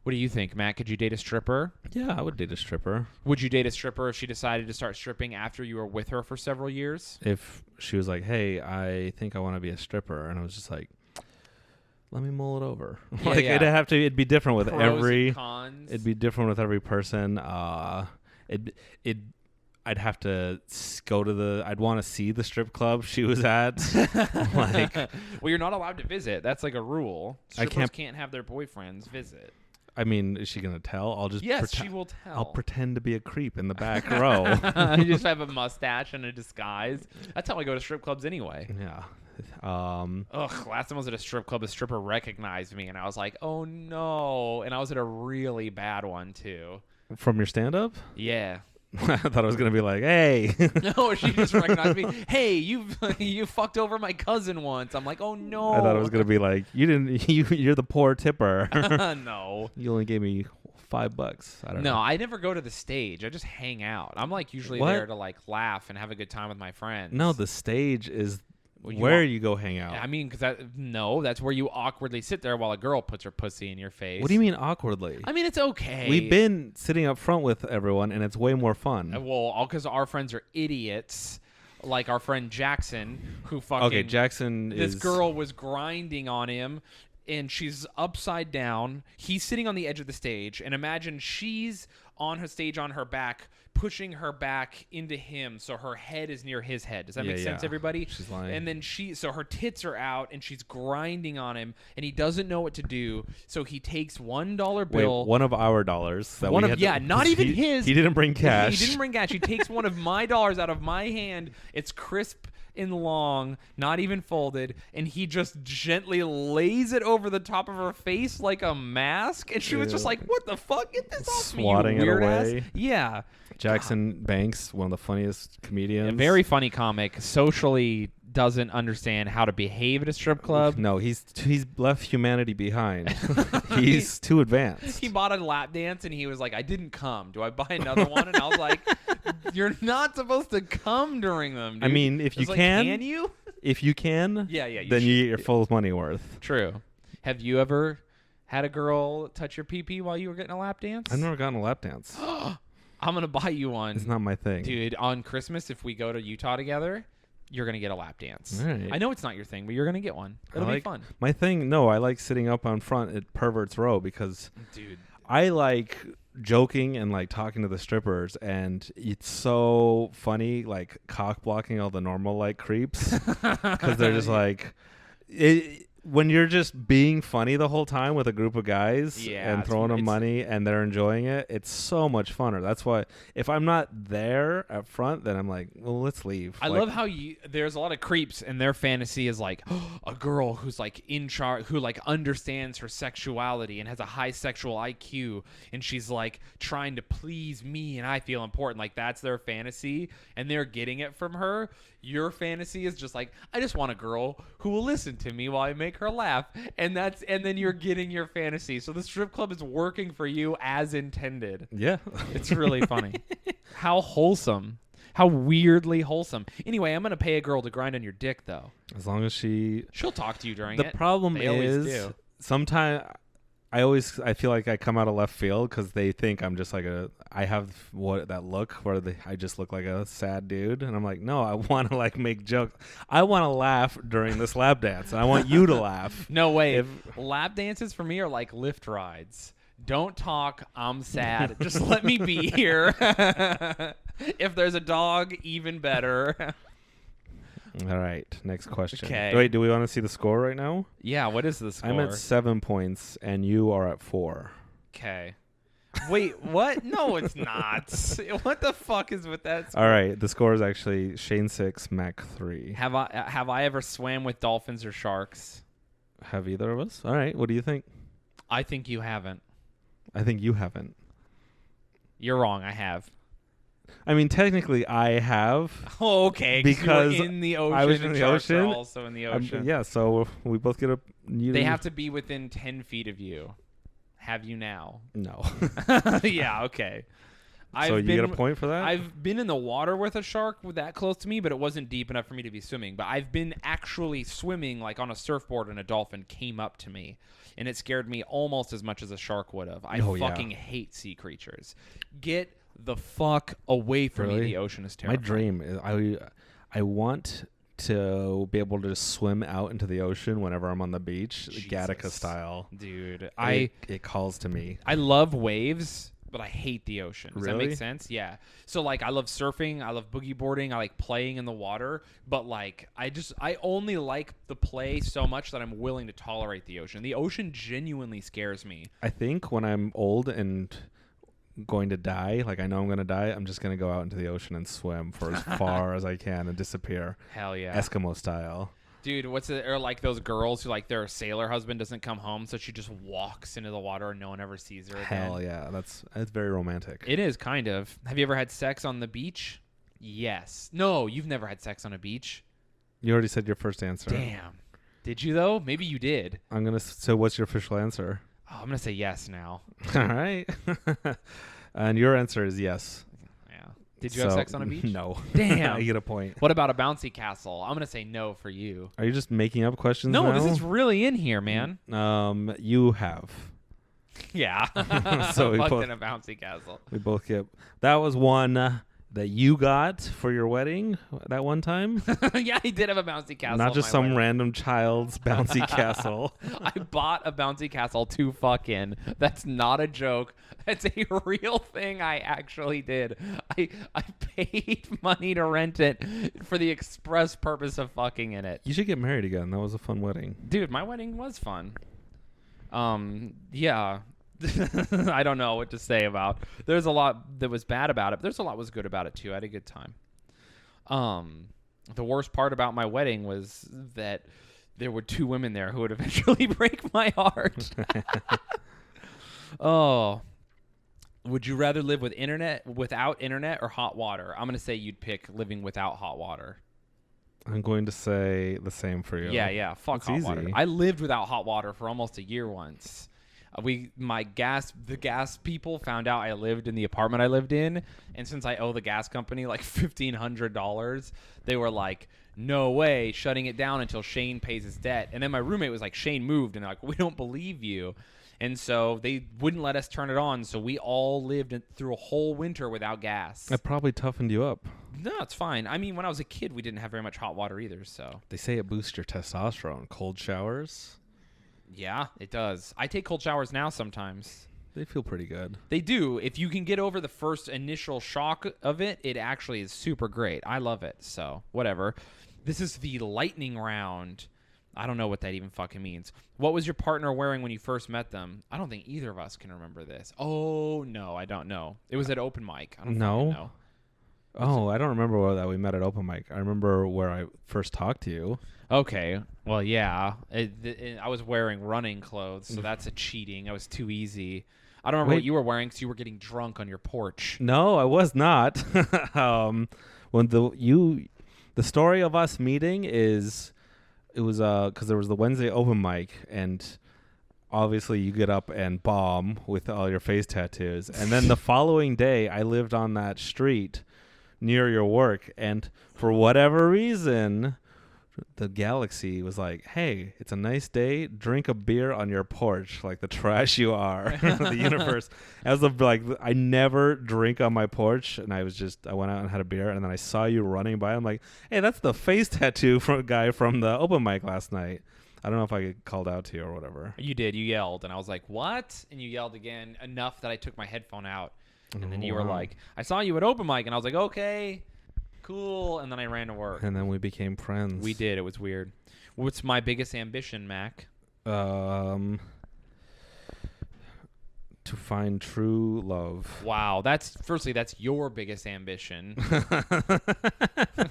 What do you think, Matt? Could you date a stripper? Yeah, I would date a stripper. Would you date a stripper if she decided to start stripping after you were with her for several years? If she was like, hey, I think I want to be a stripper, and I was just like, let me mull it over. It'd be different with Pros and cons. It'd be different with every person. I'd have to I'd want to see the strip club she was at. Like, well, you're not allowed to visit. That's like a rule. Strippers can't have their boyfriends visit. I mean, is she gonna tell? I'll just she will tell. I'll pretend to be a creep in the back row. You just have a mustache and a disguise. That's how I go to strip clubs anyway. Yeah. Last time I was at a strip club, a stripper recognized me, and I was like, "Oh no!" And I was at a really bad one too. From your stand-up? Yeah. I thought I was gonna be like, "Hey." No, she just recognized me. Hey, you fucked over my cousin once. I'm like, "Oh no." I thought it was gonna be like, you're the poor tipper. No. You only gave me $5. I don't know. No, I never go to the stage. I just hang out. I'm like usually there to like laugh and have a good time with my friends. No, the stage is where you go hang out. I mean, that's where you awkwardly sit there while a girl puts her pussy in your face. What do you mean awkwardly? I mean, it's okay. We've been sitting up front with everyone, and it's way more fun. Well, all because our friends are idiots. Like our friend Jackson, who fucking... Okay, Jackson This girl was grinding on him, and she's upside down. He's sitting on the edge of the stage, and imagine she's on her stage on her back, pushing her back into him so her head is near his head. Does that make sense, everybody? She's lying. And then so her tits are out, and she's grinding on him, and he doesn't know what to do, so he takes $1 bill. Wait, one of our dollars. Not even his. He didn't bring cash. He didn't bring cash. He takes one of my dollars out of my hand. It's crisp and long, not even folded, and he just gently lays it over the top of her face like a mask, and she was just like, "What the fuck? Get this off me, you swatting weird it away. ass." Yeah. Jackson Banks, one of the funniest comedians. A very funny comic. Socially doesn't understand how to behave at a strip club. No, he's left humanity behind. He's too advanced. He bought a lap dance and he was like, "I didn't come. Do I buy another one?" And I was like, "You're not supposed to come during them, dude." I mean, if you can you? If you can, yeah, then you get your full money worth. True. Have you ever had a girl touch your pee-pee while you were getting a lap dance? I've never gotten a lap dance. I'm going to buy you one. It's not my thing. Dude, on Christmas, if we go to Utah together, you're going to get a lap dance. All right. I know it's not your thing, but you're going to get one. It'll be fun. My thing, no, I like sitting up on front at Pervert's Row because dude, I like joking and like talking to the strippers, and it's so funny, like cock blocking all the normal like creeps because they're just like when you're just being funny the whole time with a group of guys and throwing them money and they're enjoying it, it's so much funner. That's why if I'm not there up front, then I'm like, well, let's leave. I love how there's a lot of creeps and their fantasy is like a girl who's like in charge, who like understands her sexuality and has a high sexual IQ, and she's like trying to please me and I feel important. Like that's their fantasy and they're getting it from her. Your fantasy is just like, I just want a girl who will listen to me while I make her laugh, and then you're getting your fantasy. So the strip club is working for you as intended. Yeah. It's really funny. How wholesome. How weirdly wholesome. Anyway, I'm going to pay a girl to grind on your dick, though. As long as she'll talk to you during it. The problem is sometimes I feel like I come out of left field because they think I'm just like I have that look where I just look like a sad dude, and I'm like, no, I want to like make jokes. I want to laugh during this lap dance, and I want you to laugh. No way. Lap dances for me are like lift rides. Don't talk. I'm sad. Just let me be here. If there's a dog, even better. All right, next question. Okay. Wait, do we want to see the score right now? Yeah, what is the score? I'm at 7 points, and you are at 4. Okay. Wait, what? No, it's not. What the fuck is with that score? All right, the score is actually Shayne 6, Mac 3. Have I ever swam with dolphins or sharks? Have either of us? All right, what do you think? I think you haven't. I think you haven't. You're wrong, I have. I mean, technically, I have. Oh, okay. Because you were in the ocean. I was in the ocean. Are also in the ocean. Yeah, so we both get a. They have to be within 10 feet of you. Have you now? No. Yeah. Okay. So you get a point for that? I've been in the water with a shark that close to me, but it wasn't deep enough for me to be swimming. But I've been actually swimming like on a surfboard, and a dolphin came up to me, and it scared me almost as much as a shark would have. I fucking hate sea creatures. Get the fuck away from me. The ocean is terrifying. My dream is I want to be able to just swim out into the ocean whenever I'm on the beach, Gattaca style. Dude, it calls to me. I love waves, but I hate the ocean. Does that Really? make sense? Yeah. So like I love surfing, I love boogie boarding, I like playing in the water, but like I only like the play so much that I'm willing to tolerate the ocean. The ocean genuinely scares me. I think when I'm old and going to die, like I know I'm going to die, I'm just going to go out into the ocean and swim for as far as I can and disappear. Hell yeah. Eskimo style. Dude, what's it? Or like those girls who like their sailor husband doesn't come home, so she just walks into the water and no one ever sees her again. Hell yeah. That's very romantic. It is kind of. Have you ever had sex on the beach? Yes. No, you've never had sex on a beach. You already said your first answer. Damn. Did you though? Maybe you did. So what's your official answer? Oh, I'm gonna say yes now. All right. And your answer is yes. Yeah. Did you have sex on a beach? No. Damn. I get a point. What about a bouncy castle? I'm gonna say no for you. Are you just making up questions No, now? this is really in here, man. You have. Yeah. So we Fucked both- in a bouncy castle. We both get. That was one that you got for your wedding that one time. Yeah, he did have a bouncy castle. Not at just my some wedding. random child's bouncy castle. I bought a bouncy castle to fuck in. That's not a joke. That's a real thing I actually did. I paid money to rent it for the express purpose of fucking in it. You should get married again. That was a fun wedding. Dude, my wedding was fun. Yeah. I don't know what to say about. There's a lot that was bad about it, but there's a lot was good about it too. I had a good time. The worst part about my wedding was that there were two women there who would eventually break my heart. Oh. Would you rather live without internet or hot water? I'm going to say you'd pick living without hot water. I'm going to say the same for you. Yeah. Fuck It's hot easy. water. I lived without hot water for almost a year once. The gas people found out I lived in the apartment I lived in, and since I owe the gas company like $1,500, they were like, "No way, shutting it down until Shayne pays his debt." And then my roommate was like, "Shayne moved," and they're like, "We don't believe you." And so they wouldn't let us turn it on, so we all lived through a whole winter without gas. That probably toughened you up. No, it's fine. I mean, when I was a kid, we didn't have very much hot water either, so. They say it boosts your testosterone. Cold showers, Yeah, it does. I take cold showers now sometimes. they feel pretty good. They do. If you can get over the first initial shock of it, it actually is super great. I love it. So, whatever. This is the lightning round. I don't know what that even fucking means. What was your partner wearing when you first met them? I don't think either of us can remember this. Oh, no, I don't know. It was at open mic. I don't fucking know. Oh, I don't remember that we met at open mic. I remember where I first talked to you. Okay. Well, yeah. I was wearing running clothes, so that's a cheating. That was too easy. I don't remember what you were wearing because you were getting drunk on your porch. No, I was not. When the story of us meeting is, it was because there was the Wednesday open mic, and obviously you get up and bomb with all your face tattoos, and then the following day I lived on that street near your work, and for whatever reason the galaxy was like, "Hey, it's a nice day, drink a beer on your porch," like the trash you are. The universe, as of like, I never drink on my porch, and I went out and had a beer, and then I saw you running by. I'm like, "Hey, that's the face tattoo from a guy from the open mic last night." I don't know if I get called out to you or whatever. You did. You yelled, and I was like, "What?" And you yelled again enough that I took my headphone out. And then you were like, "I saw you at open mic," and I was like, "Okay, cool." And then I ran to work. And then we became friends. We did. It was weird. What's my biggest ambition, Mac? To find true love. Wow, that's your biggest ambition.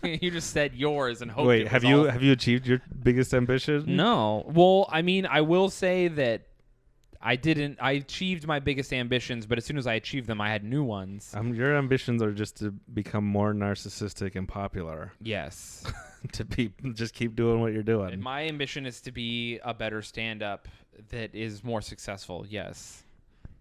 You just said yours and hoped. Wait, have you achieved your biggest ambition? No. Well, I mean, I will say that I didn't. I achieved my biggest ambitions, but as soon as I achieved them, I had new ones. Your ambitions are just to become more narcissistic and popular. Yes. Just keep doing what you're doing. And my ambition is to be a better stand-up that is more successful. Yes.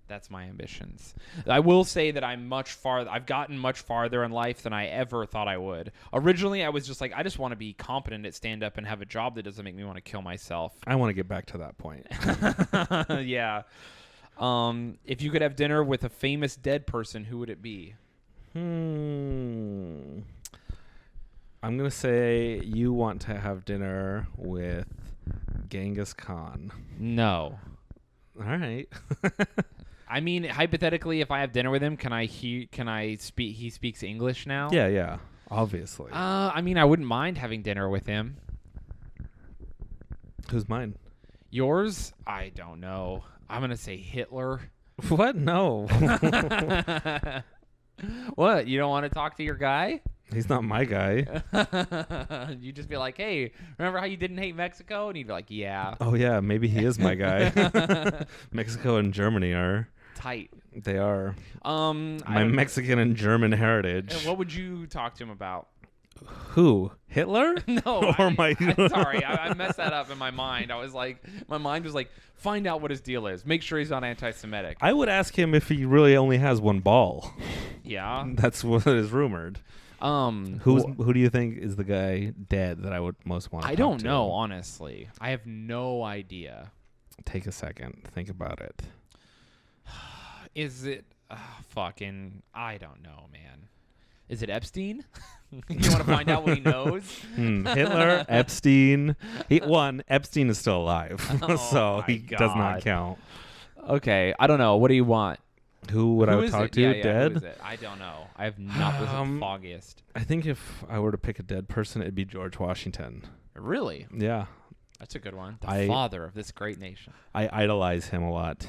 That's my ambitions. I will say that I've gotten much farther in life than I ever thought I would. Originally, I was just like, I just want to be competent at stand-up and have a job that doesn't make me want to kill myself. I want to get back to that point. Yeah. If you could have dinner with a famous dead person, who would it be? I'm going to say you want to have dinner with Genghis Khan. No. All right. I mean, hypothetically, if I have dinner with him, can I speak? He speaks English now. Yeah, obviously. I mean, I wouldn't mind having dinner with him. Who's mine? Yours? I don't know. I'm gonna say Hitler. What? No. What? You don't want to talk to your guy? He's not my guy. You just be like, hey, remember how you didn't hate Mexico? And he'd be like, yeah. Oh yeah, maybe he is my guy. Mexico and Germany are Tight. They are. My Mexican and German heritage. What would you talk to him about? Who? Hitler? No. Sorry, I messed that up in my mind. My mind was like, find out what his deal is. Make sure he's not anti-Semitic. I would ask him if he really only has one ball. Yeah. That's what is rumored. Who do you think is the guy dead that I would most want to I talk don't to? know, honestly. I have no idea. Take a second. Think about it. Is it fucking... I don't know, man. Is it Epstein? You want to find out what he knows? Hitler, Epstein. Epstein is still alive, so he does not count. Okay, I don't know. What do you want? Who would I would talk to? Yeah, dead? who is it? I don't know. I have not the foggiest. I think if I were to pick a dead person, it'd be George Washington. Really? Yeah. That's a good one. The father of this great nation. I idolize him a lot.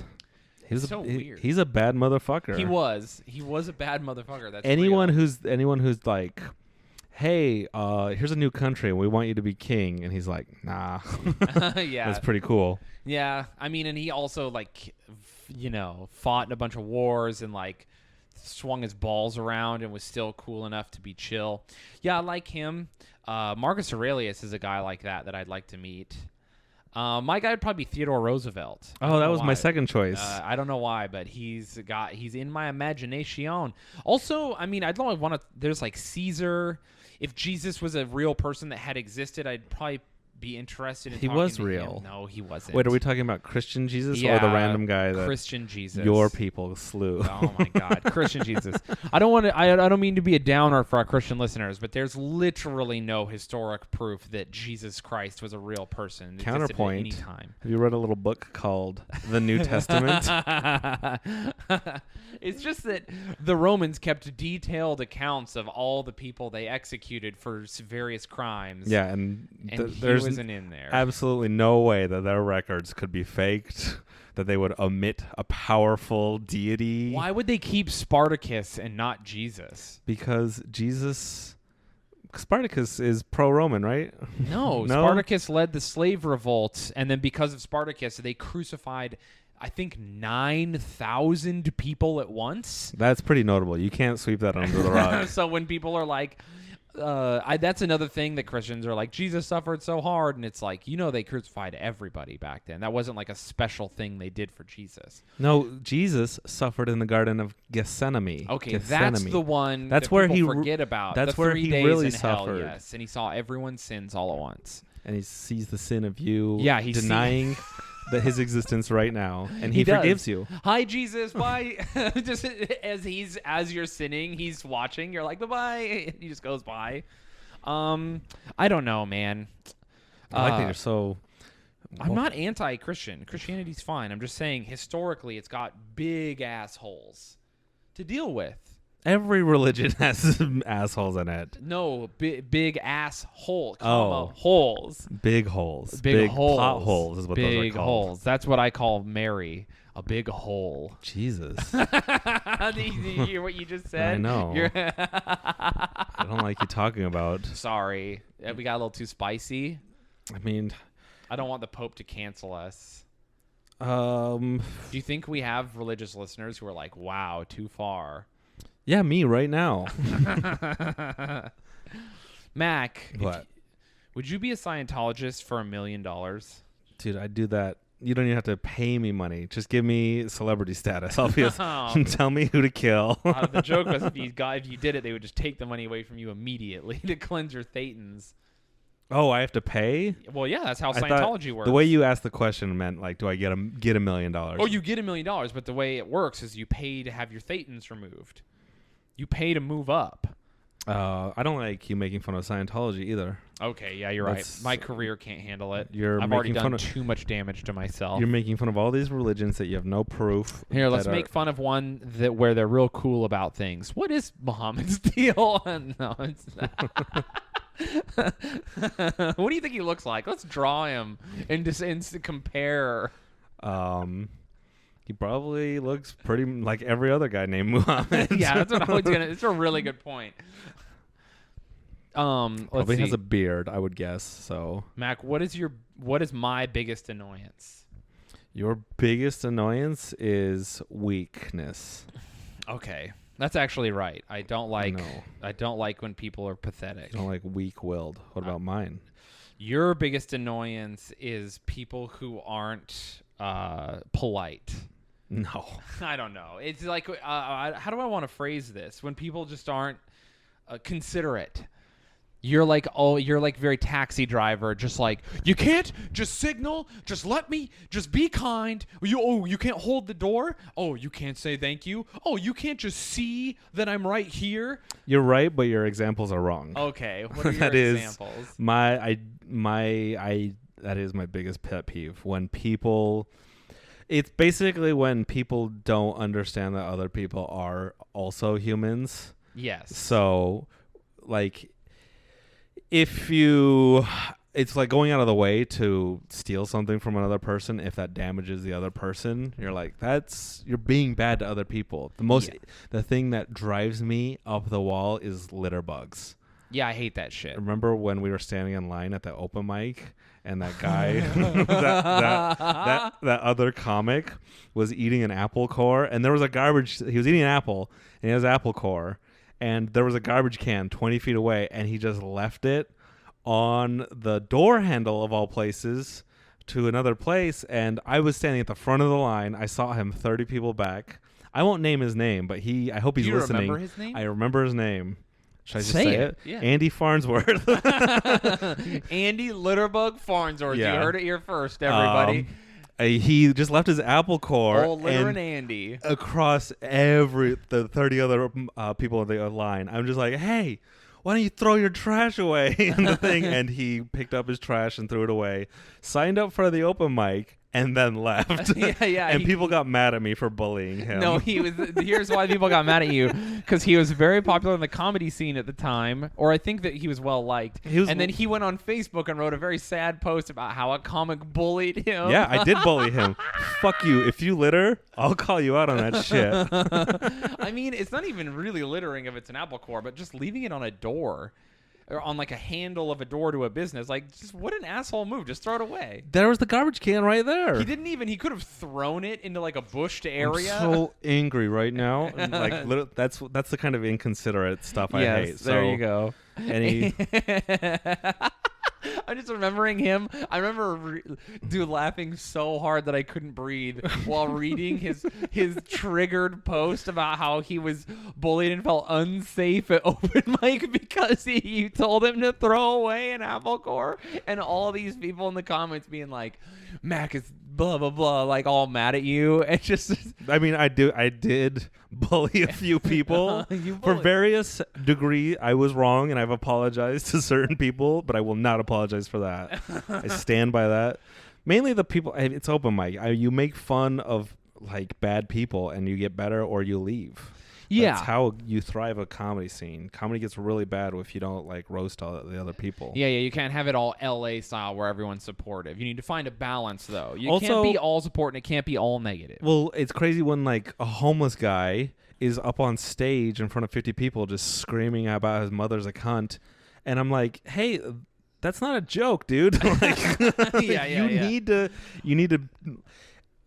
Weird. He's a bad motherfucker. He was a bad motherfucker. That's anyone real. who's like, hey, here's a new country and we want you to be king, and he's like, nah. Yeah. That's pretty cool. Yeah. I mean, and he also fought in a bunch of wars and swung his balls around and was still cool enough to be chill. Yeah, I like him. Marcus Aurelius is a guy like that I'd like to meet. My guy would probably be Theodore Roosevelt. Oh, that was my second choice. I don't know why, but he's in my imagination. Also, I mean, I'd want to. There's Caesar. If Jesus was a real person that had existed, I'd probably be interested in. He talking was to real. Him. No, he wasn't. Wait, are we talking about Christian Jesus yeah, or the random guy that Christian Jesus your people slew? Oh my God, Christian Jesus! I don't mean to be a downer for our Christian listeners, but there's literally no historic proof that Jesus Christ was a real person. Counterpoint. At any time. Have you read a little book called The New Testament? It's just that the Romans kept detailed accounts of all the people they executed for various crimes. Yeah, and he wasn't in there. Absolutely no way that their records could be faked, that they would omit a powerful deity. Why would they keep Spartacus and not Jesus? Because Spartacus is pro-Roman, right? No, Spartacus led the slave revolt, and then because of Spartacus, they crucified, I think, 9,000 people at once. That's pretty notable. You can't sweep that under the rug. So when people are like, that's another thing that Christians are like, Jesus suffered so hard, and it's like, they crucified everybody back then. That wasn't like a special thing they did for Jesus. No, Jesus suffered in the Garden of Gethsemane. Okay, that's the one that's that where people he forget about. That's the where 3 he days really in hell, suffered. yes, and he saw everyone's sins all at once. And he sees the sin of you he's denying that his existence right now, and he forgives you. Hi, Jesus, bye. Just as you're sinning, he's watching. You're like, bye-bye. And he just goes by. I don't know, man. I like that you're so... I'm not anti-Christian. Christianity's fine. I'm just saying historically it's got big assholes to deal with. Every religion has some assholes in it. No, big asshole. Holes. Big holes. Big holes. Potholes is what those are called. Big holes. That's what I call Mary. A big hole. Jesus. Do you hear what you just said? I know. I don't like you talking about. Sorry. We got a little too spicy. I mean, I don't want the Pope to cancel us. Do you think we have religious listeners who are like, wow, too far? Yeah, me right now. Mac, what? Would you be a Scientologist for $1 million? Dude, I'd do that. You don't even have to pay me money. Just give me celebrity status. I'll be tell me who to kill. The joke was if you did it, they would just take the money away from you immediately to cleanse your thetans. Oh, I have to pay? Well, yeah, that's how Scientology works. The way you asked the question meant do I get $1 million? Oh, you get $1 million, but the way it works is you pay to have your thetans removed. You pay to move up. I don't like you making fun of Scientology either. Okay, yeah, you're right. My career can't handle it. I've already done too much damage to myself. You're making fun of all these religions that you have no proof. Here, let's make fun of one where they're real cool about things. What is Muhammad's deal? No, it's not. What do you think he looks like? Let's draw him and just compare. He probably looks pretty like every other guy named Muhammad. Yeah, that's what I was gonna. It's a really good point. Probably has a beard, I would guess. So, Mac, what is my biggest annoyance? Your biggest annoyance is weakness. Okay, that's actually right. I don't like when people are pathetic. You don't like weak-willed. What about mine? Your biggest annoyance is people who aren't polite. No. I don't know. It's like, how do I want to phrase this? When people just aren't considerate. You're like very taxi driver, just like, you can't just signal, just let me, just be kind. You can't hold the door. Oh, you can't say thank you. Oh, you can't just see that I'm right here. You're right, but your examples are wrong. Okay, what are your examples? That is my biggest pet peeve. When people, it's basically when people don't understand that other people are also humans. Yes. So, like, it's like going out of the way to steal something from another person. If that damages the other person, you're like, you're being bad to other people. The thing that drives me up the wall is litter bugs. Yeah, I hate that shit. Remember when we were standing in line at the open mic and that guy, that other comic was eating an apple core, and there was he was eating an apple and he has apple core, and there was a garbage can 20 feet away, and he just left it on the door handle of all places to another place. And I was standing at the front of the line. I saw him 30 people back. I won't name his name, but I hope he's listening. Do you remember his name? I remember his name. Should I just say it? Yeah. Andy Farnsworth. Andy Litterbug Farnsworth. Yeah. You heard it here first, everybody. He just left his apple core Old Litter and Andy across the 30 other people in the line. I'm just like, hey, why don't you throw your trash away in the thing? And he picked up his trash and threw it away, signed up for the open mic, and then left. Yeah. And people got mad at me for bullying him. No, here's why people got mad at you. Because he was very popular in the comedy scene at the time, or I think that he was well liked. And then he went on Facebook and wrote a very sad post about how a comic bullied him. Yeah, I did bully him. Fuck you. If you litter, I'll call you out on that shit. I mean, it's not even really littering if it's an apple core, but just leaving it on a door. Or on like a handle of a door to a business. Like, just what an asshole move. Just throw it away. There was the garbage can right there. He could have thrown it into like a bushed area. I'm so angry right now. Like, that's the kind of inconsiderate stuff I hate. Yes, there you go. I'm just remembering him. I remember laughing so hard that I couldn't breathe while reading his triggered post about how he was bullied and felt unsafe at open mic because you told him to throw away an apple core, and all these people in the comments being like, Mac is blah blah blah, like all mad at you. It's just, I mean, I did bully a few people for various degree. I was wrong, and I've apologized to certain people, but I will not apologize for that. I stand by that. Mainly the people. It's open mic. You make fun of like bad people, and you get better, or you leave. Yeah, that's how you thrive a comedy scene. Comedy gets really bad if you don't like roast all the other people. Yeah. You can't have it all LA style where everyone's supportive. You need to find a balance, though. You also can't be all support and it can't be all negative. Well, it's crazy when like a homeless guy is up on stage in front of 50 people just screaming about his mother's a cunt, and I'm like, hey, that's not a joke, dude. Like, you need to.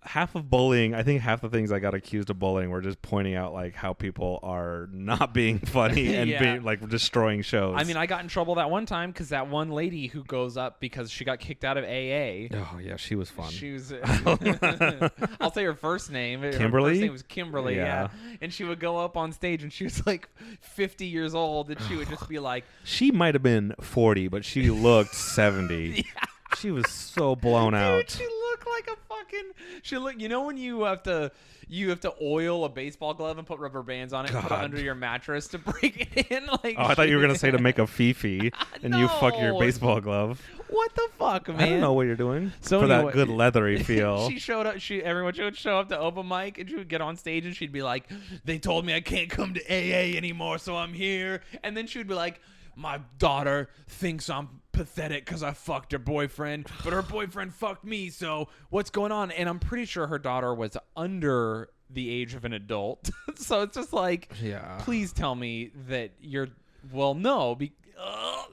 Half of bullying, I think half the things I got accused of bullying were just pointing out like how people are not being funny and being like destroying shows. I mean, I got in trouble that one time because that one lady who goes up because she got kicked out of AA. Oh yeah, she was fun. She was. I'll say her first name. Kimberly. Her first name was Kimberly. Yeah. And she would go up on stage and she was like 50 years old, and she would just be like, she might have been 40, but she looked 70. Yeah. She was so blown out. She looked looked like a fucking. She looked. You know when you have to oil a baseball glove and put rubber bands on it and put it under your mattress to break it in. Like, I thought you were gonna say to make a fifi and you fuck your baseball glove. What the fuck, man? I don't know what you're doing So for anyway, that good leathery feel. She showed up. Everyone would show up to open mic, and she would get on stage, and she'd be like, "They told me I can't come to AA anymore, so I'm here." And then she would be like, "My daughter thinks I'm pathetic because I fucked her boyfriend, but her boyfriend fucked me. So what's going on?" And I'm pretty sure her daughter was under the age of an adult. So it's just like, please tell me that you're. Well, no.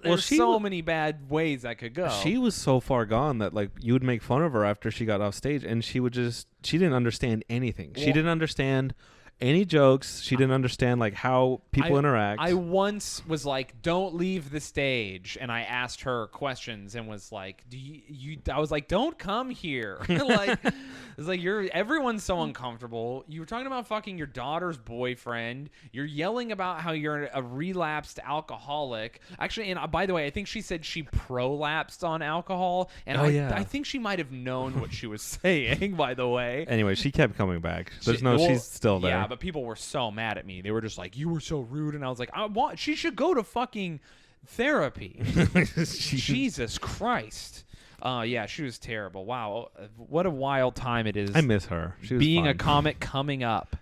There's so many bad ways that could go. She was so far gone that like you would make fun of her after she got off stage, and she didn't understand anything. She didn't understand any jokes. She didn't understand like how people interact. I once was like, "Don't leave the stage," and I asked her questions and was like, "Do you?" I was like, "Don't come here." Like, it's like everyone's so uncomfortable. You were talking about fucking your daughter's boyfriend. You're yelling about how you're a relapsed alcoholic. Actually, and by the way, I think she said she prolapsed on alcohol, and I think she might have known what she was saying. By the way, anyway, she kept coming back. She's still there. Yeah, but people were so mad at me. They were just like, "You were so rude," and I was like, she should go to fucking therapy." Jesus Christ. Yeah, she was terrible. Wow, what a wild time it is. I miss her. She was being fun. a comic coming up.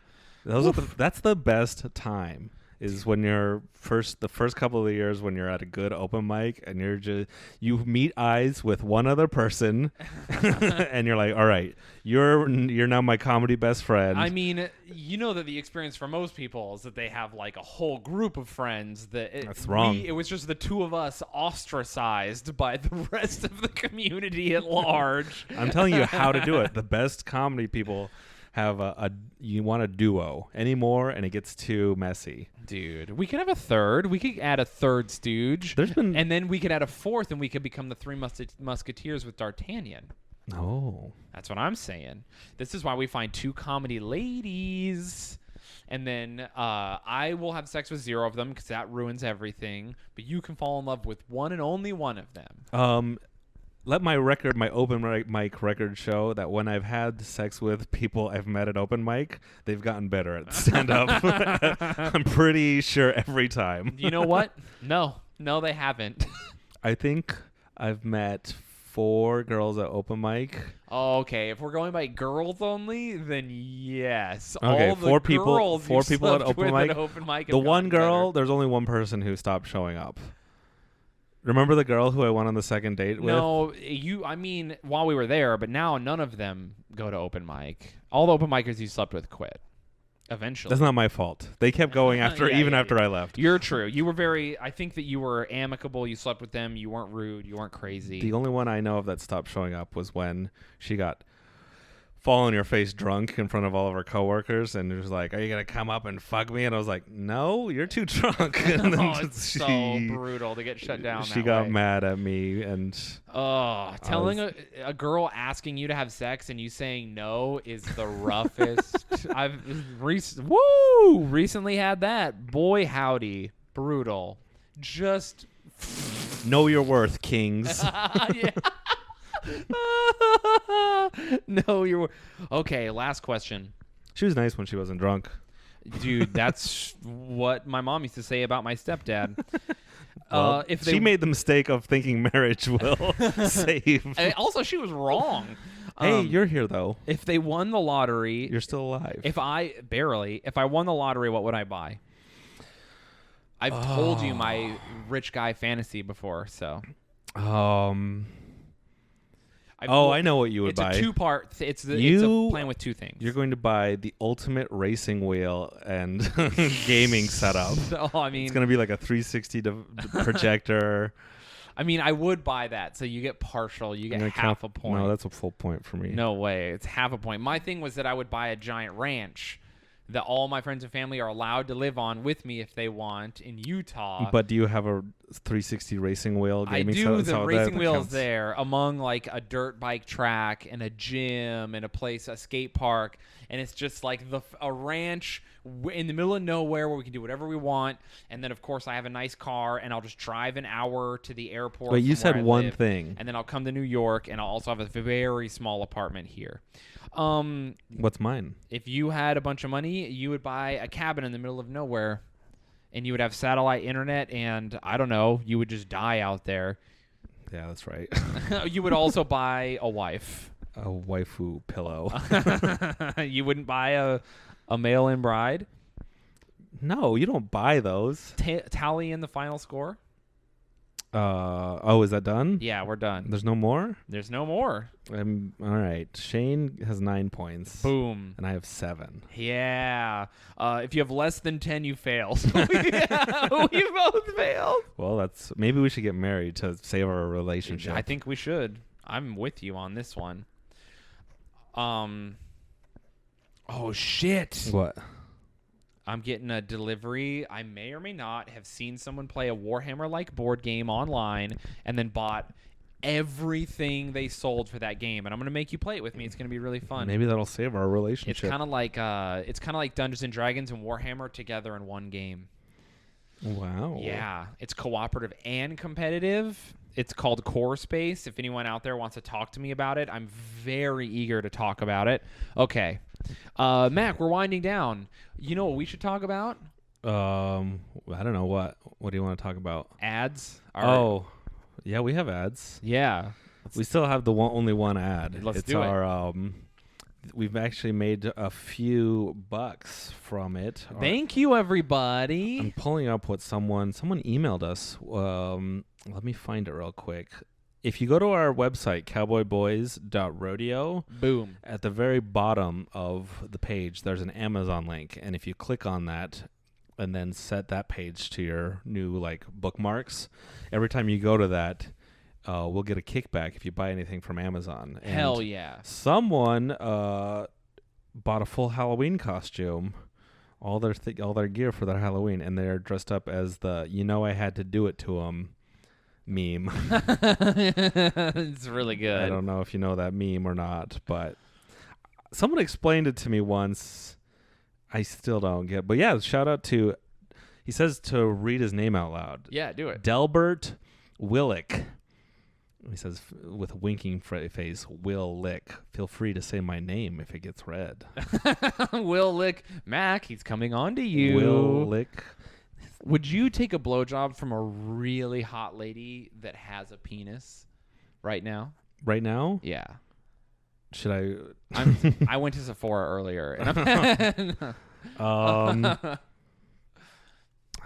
That's the best time. Is when you're the first couple of years when you're at a good open mic and you meet eyes with one other person and you're like, all right, you're now my comedy best friend. I mean, you know that the experience for most people is that they have like a whole group of friends that's wrong. It was just the two of us ostracized by the rest of the community at large. I'm telling you how to do it. The best comedy people have you want a duo anymore, and it gets too messy. Dude, we could have a third. We could add a third stooge. And then we could add a fourth, and we could become the Three Musketeers with D'Artagnan. Oh. That's what I'm saying. This is why we find two comedy ladies. And then I will have sex with 0 of them because that ruins everything. But you can fall in love with one and only one of them. Let my open mic record show that when I've had sex with people I've met at open mic, they've gotten better at stand-up. I'm pretty sure every time. You know what? No, they haven't. I think I've met 4 girls at open mic. Okay, if we're going by girls only, then yes. Okay, all 4 the people. Girls 4 people at open mic. The one girl, better. there's only one person who stopped showing up. Remember the girl who I went on the second date with? No, I mean, while we were there, but now none of them go to open mic. All the open micers you slept with quit. Eventually. That's not my fault. They kept going after I left. You're true. You were I think that you were amicable. You slept with them. You weren't rude. You weren't crazy. The only one I know of that stopped showing up was when she got fall on your face drunk in front of all of her coworkers, and it was like, "Are you gonna come up and fuck me?" And I was like, "No, you're too drunk." And then it's so brutal to get shut down. She got mad at me, and telling a girl asking you to have sex and you saying no is the roughest. I've recently had that. Boy, howdy, brutal. Just know your worth, kings. Yeah. No, okay. Last question. She was nice when she wasn't drunk. Dude, that's what my mom used to say about my stepdad. Well, she made the mistake of thinking marriage will save. Also, she was wrong. Hey, you're here though. If they won the lottery, you're still alive. If I won the lottery, what would I buy? I've told you my rich guy fantasy before, so. I know what you would buy. It's a 2-part. It's a plan with 2 things. You're going to buy the ultimate racing wheel and gaming setup. I mean, it's going to be like a 360 projector. I mean, I would buy that. So you get partial. You get half a point. No, that's a full point for me. No way. It's half a point. My thing was that I would buy a giant ranch that all my friends and family are allowed to live on with me if they want in Utah. But do you have a 360 racing wheel I gaming. do. So The that racing wheels counts. there among like a dirt bike track and a gym and a skate park, and it's just like a ranch in the middle of nowhere where we can do whatever we want. And then of course I have a nice car, and I'll just drive an hour to the airport. Wait, you from where said I one live, thing. and then I'll come to New York, and I'll also have a very small apartment here. What's mine? If you had a bunch of money, you would buy a cabin in the middle of nowhere, and you would have satellite internet, and I don't know, you would just die out there. Yeah, that's right. You would also buy a wife. A waifu pillow. You wouldn't buy a mail-in bride? No, you don't buy those. Tally in the final score? Oh, is that done? Yeah, we're done. There's no more? There's no more. All right. Shayne has 9 points. Boom. And I have 7. Yeah. If you have less than 10, you failed. We both failed. Well, maybe we should get married to save our relationship. I think we should. I'm with you on this one. Oh, shit. What? I'm getting a delivery. I may or may not have seen someone play a Warhammer-like board game online and then bought everything they sold for that game, and I'm going to make you play it with me. It's going to be really fun. Maybe that'll save our relationship. It's kind of like Dungeons and Dragons and Warhammer together in one game. Wow. Yeah, it's cooperative and competitive. It's called Core Space. If anyone out there wants to talk to me about it, I'm very eager to talk about it. Okay. Mac, we're winding down. You know what we should talk about? I don't know what. What do you want to talk about? Ads. Yeah, we have ads. Yeah. We still have the only one ad. Let's it's do it. our we've actually made a few bucks from it. Thank you, everybody. I'm pulling up what someone emailed us. Let me find it real quick. If you go to our website, cowboyboys.rodeo, Boom. at the very bottom of the page, there's an Amazon link. And if you click on that and then set that page to your new bookmarks, every time you go to that, we'll get a kickback if you buy anything from Amazon. And Hell yeah. someone bought a full Halloween costume, all their gear for their Halloween, and they're dressed up as the I had to do it to them meme. It's really good. I don't know if you know that meme or not, but someone explained it to me once. I still don't get. But yeah, shout out to. He says to read his name out loud. Yeah, do it. Delbert Willick. He says with winking face, Will Lick. Feel free to say my name if it gets read. Will Lick. Mac, he's coming on to you. Will Lick. Would you take a blowjob from a really hot lady that has a penis right now? Right now? Yeah. Should I? I went to Sephora earlier. And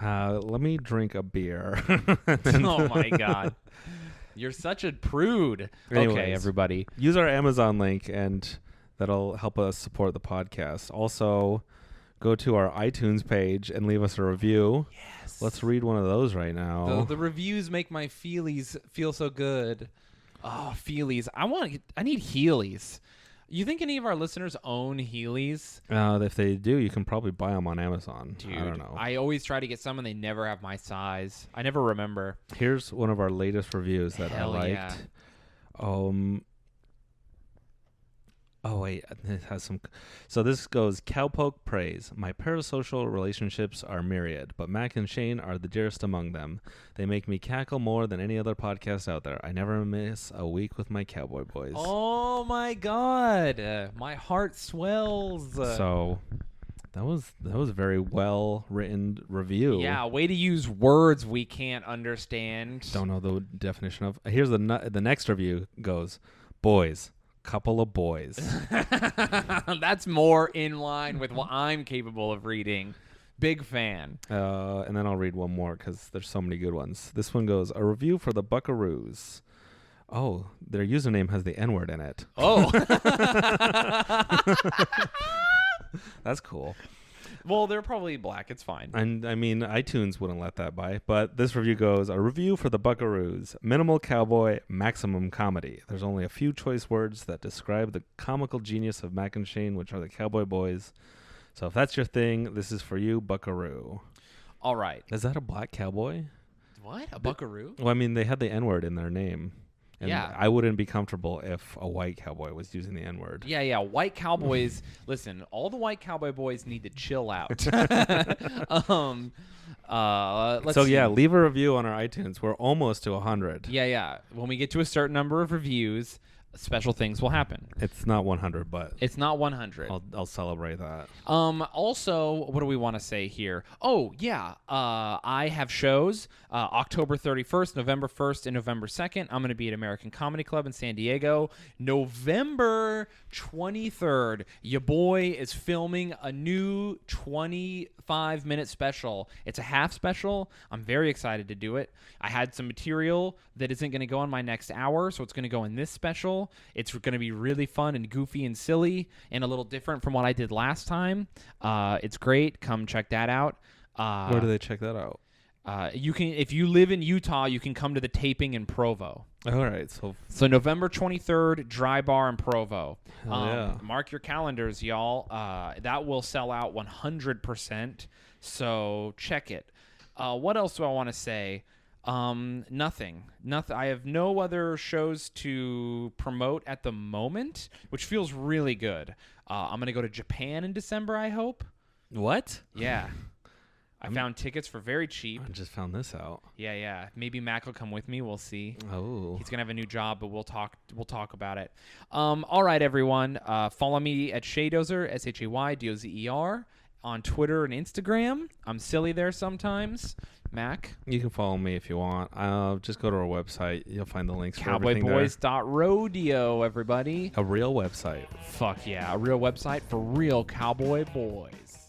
let me drink a beer. Oh, my God. You're such a prude. Anyways, okay, everybody. Use our Amazon link, and that'll help us support the podcast. Also, go to our iTunes page and leave us a review. Yes. Let's read one of those right now. The reviews make my feelies feel so good. Oh, feelies. I need Heelys. You think any of our listeners own Heelys? If they do, you can probably buy them on Amazon. Dude, I don't know. I always try to get some, and they never have my size. I never remember. Here's one of our latest reviews that Hell I yeah. liked. Oh, wait. It has some. So this goes, Cowpoke praise. My parasocial relationships are myriad, but Mac and Shayne are the dearest among them. They make me cackle more than any other podcast out there. I never miss a week with my Cowboy boys. Oh, my God. My heart swells. So that was a very well-written review. Yeah, way to use words we can't understand. Don't know the definition of. Here's the next review goes, boys. Couple of boys. That's more in line with what I'm capable of reading. Big fan. And then I'll read one more because there's so many good ones. This one goes, a review for the Buckaroos. Oh, their username has the N-word in it. Oh. That's cool. Well, they're probably black. It's fine. And I mean, iTunes wouldn't let that by. But this review goes, a review for the Buckaroos. Minimal cowboy, maximum comedy. There's only a few choice words that describe the comical genius of Mac and Shayne, which are the Cowboy Boys. So if that's your thing, this is for you, Buckaroo. All right. Is that a black cowboy? What? A buckaroo? Well, I mean, they had the N-word in their name. And Yeah. I wouldn't be comfortable if a white cowboy was using the N-word. Yeah. White cowboys. Listen, all the white cowboy boys need to chill out. Let's see. Leave a review on our iTunes. We're almost to 100. Yeah. When we get to a certain number of reviews, special things will happen. It's not 100, but It's not 100. I'll celebrate that. Also, what do we want to say here? Oh, yeah. I have shows October 31st, November 1st, and November 2nd. I'm going to be at American Comedy Club in San Diego. November 23rd, your boy is filming a new 25-minute special. It's a half special. I'm very excited to do it. I had some material that isn't going to go in my next hour, so it's going to go in this special. It's going to be really fun and goofy and silly and a little different from what I did last time. It's great. Come check that out. Where do they check that out? You can, if you live in Utah, you can come to the taping in Provo. All right. So November 23rd, Dry Bar in Provo. Yeah. Mark your calendars, y'all. That will sell out 100%. So check it. What else do I want to say? Nothing. I have no other shows to promote at the moment, which feels really good. I'm going to go to Japan in December, I hope. What? Yeah. I found tickets for very cheap. I just found this out. Yeah. Maybe Mac will come with me. We'll see. Oh. He's gonna have a new job, but we'll talk about it. All right, everyone. Follow me at Shaydozer, SHAYDOZER, on Twitter and Instagram. I'm silly there sometimes. Mac. You can follow me if you want. Just go to our website. You'll find the links for everything there. Cowboyboys.rodeo, everybody. A real website. Fuck yeah, a real website for real cowboy boys.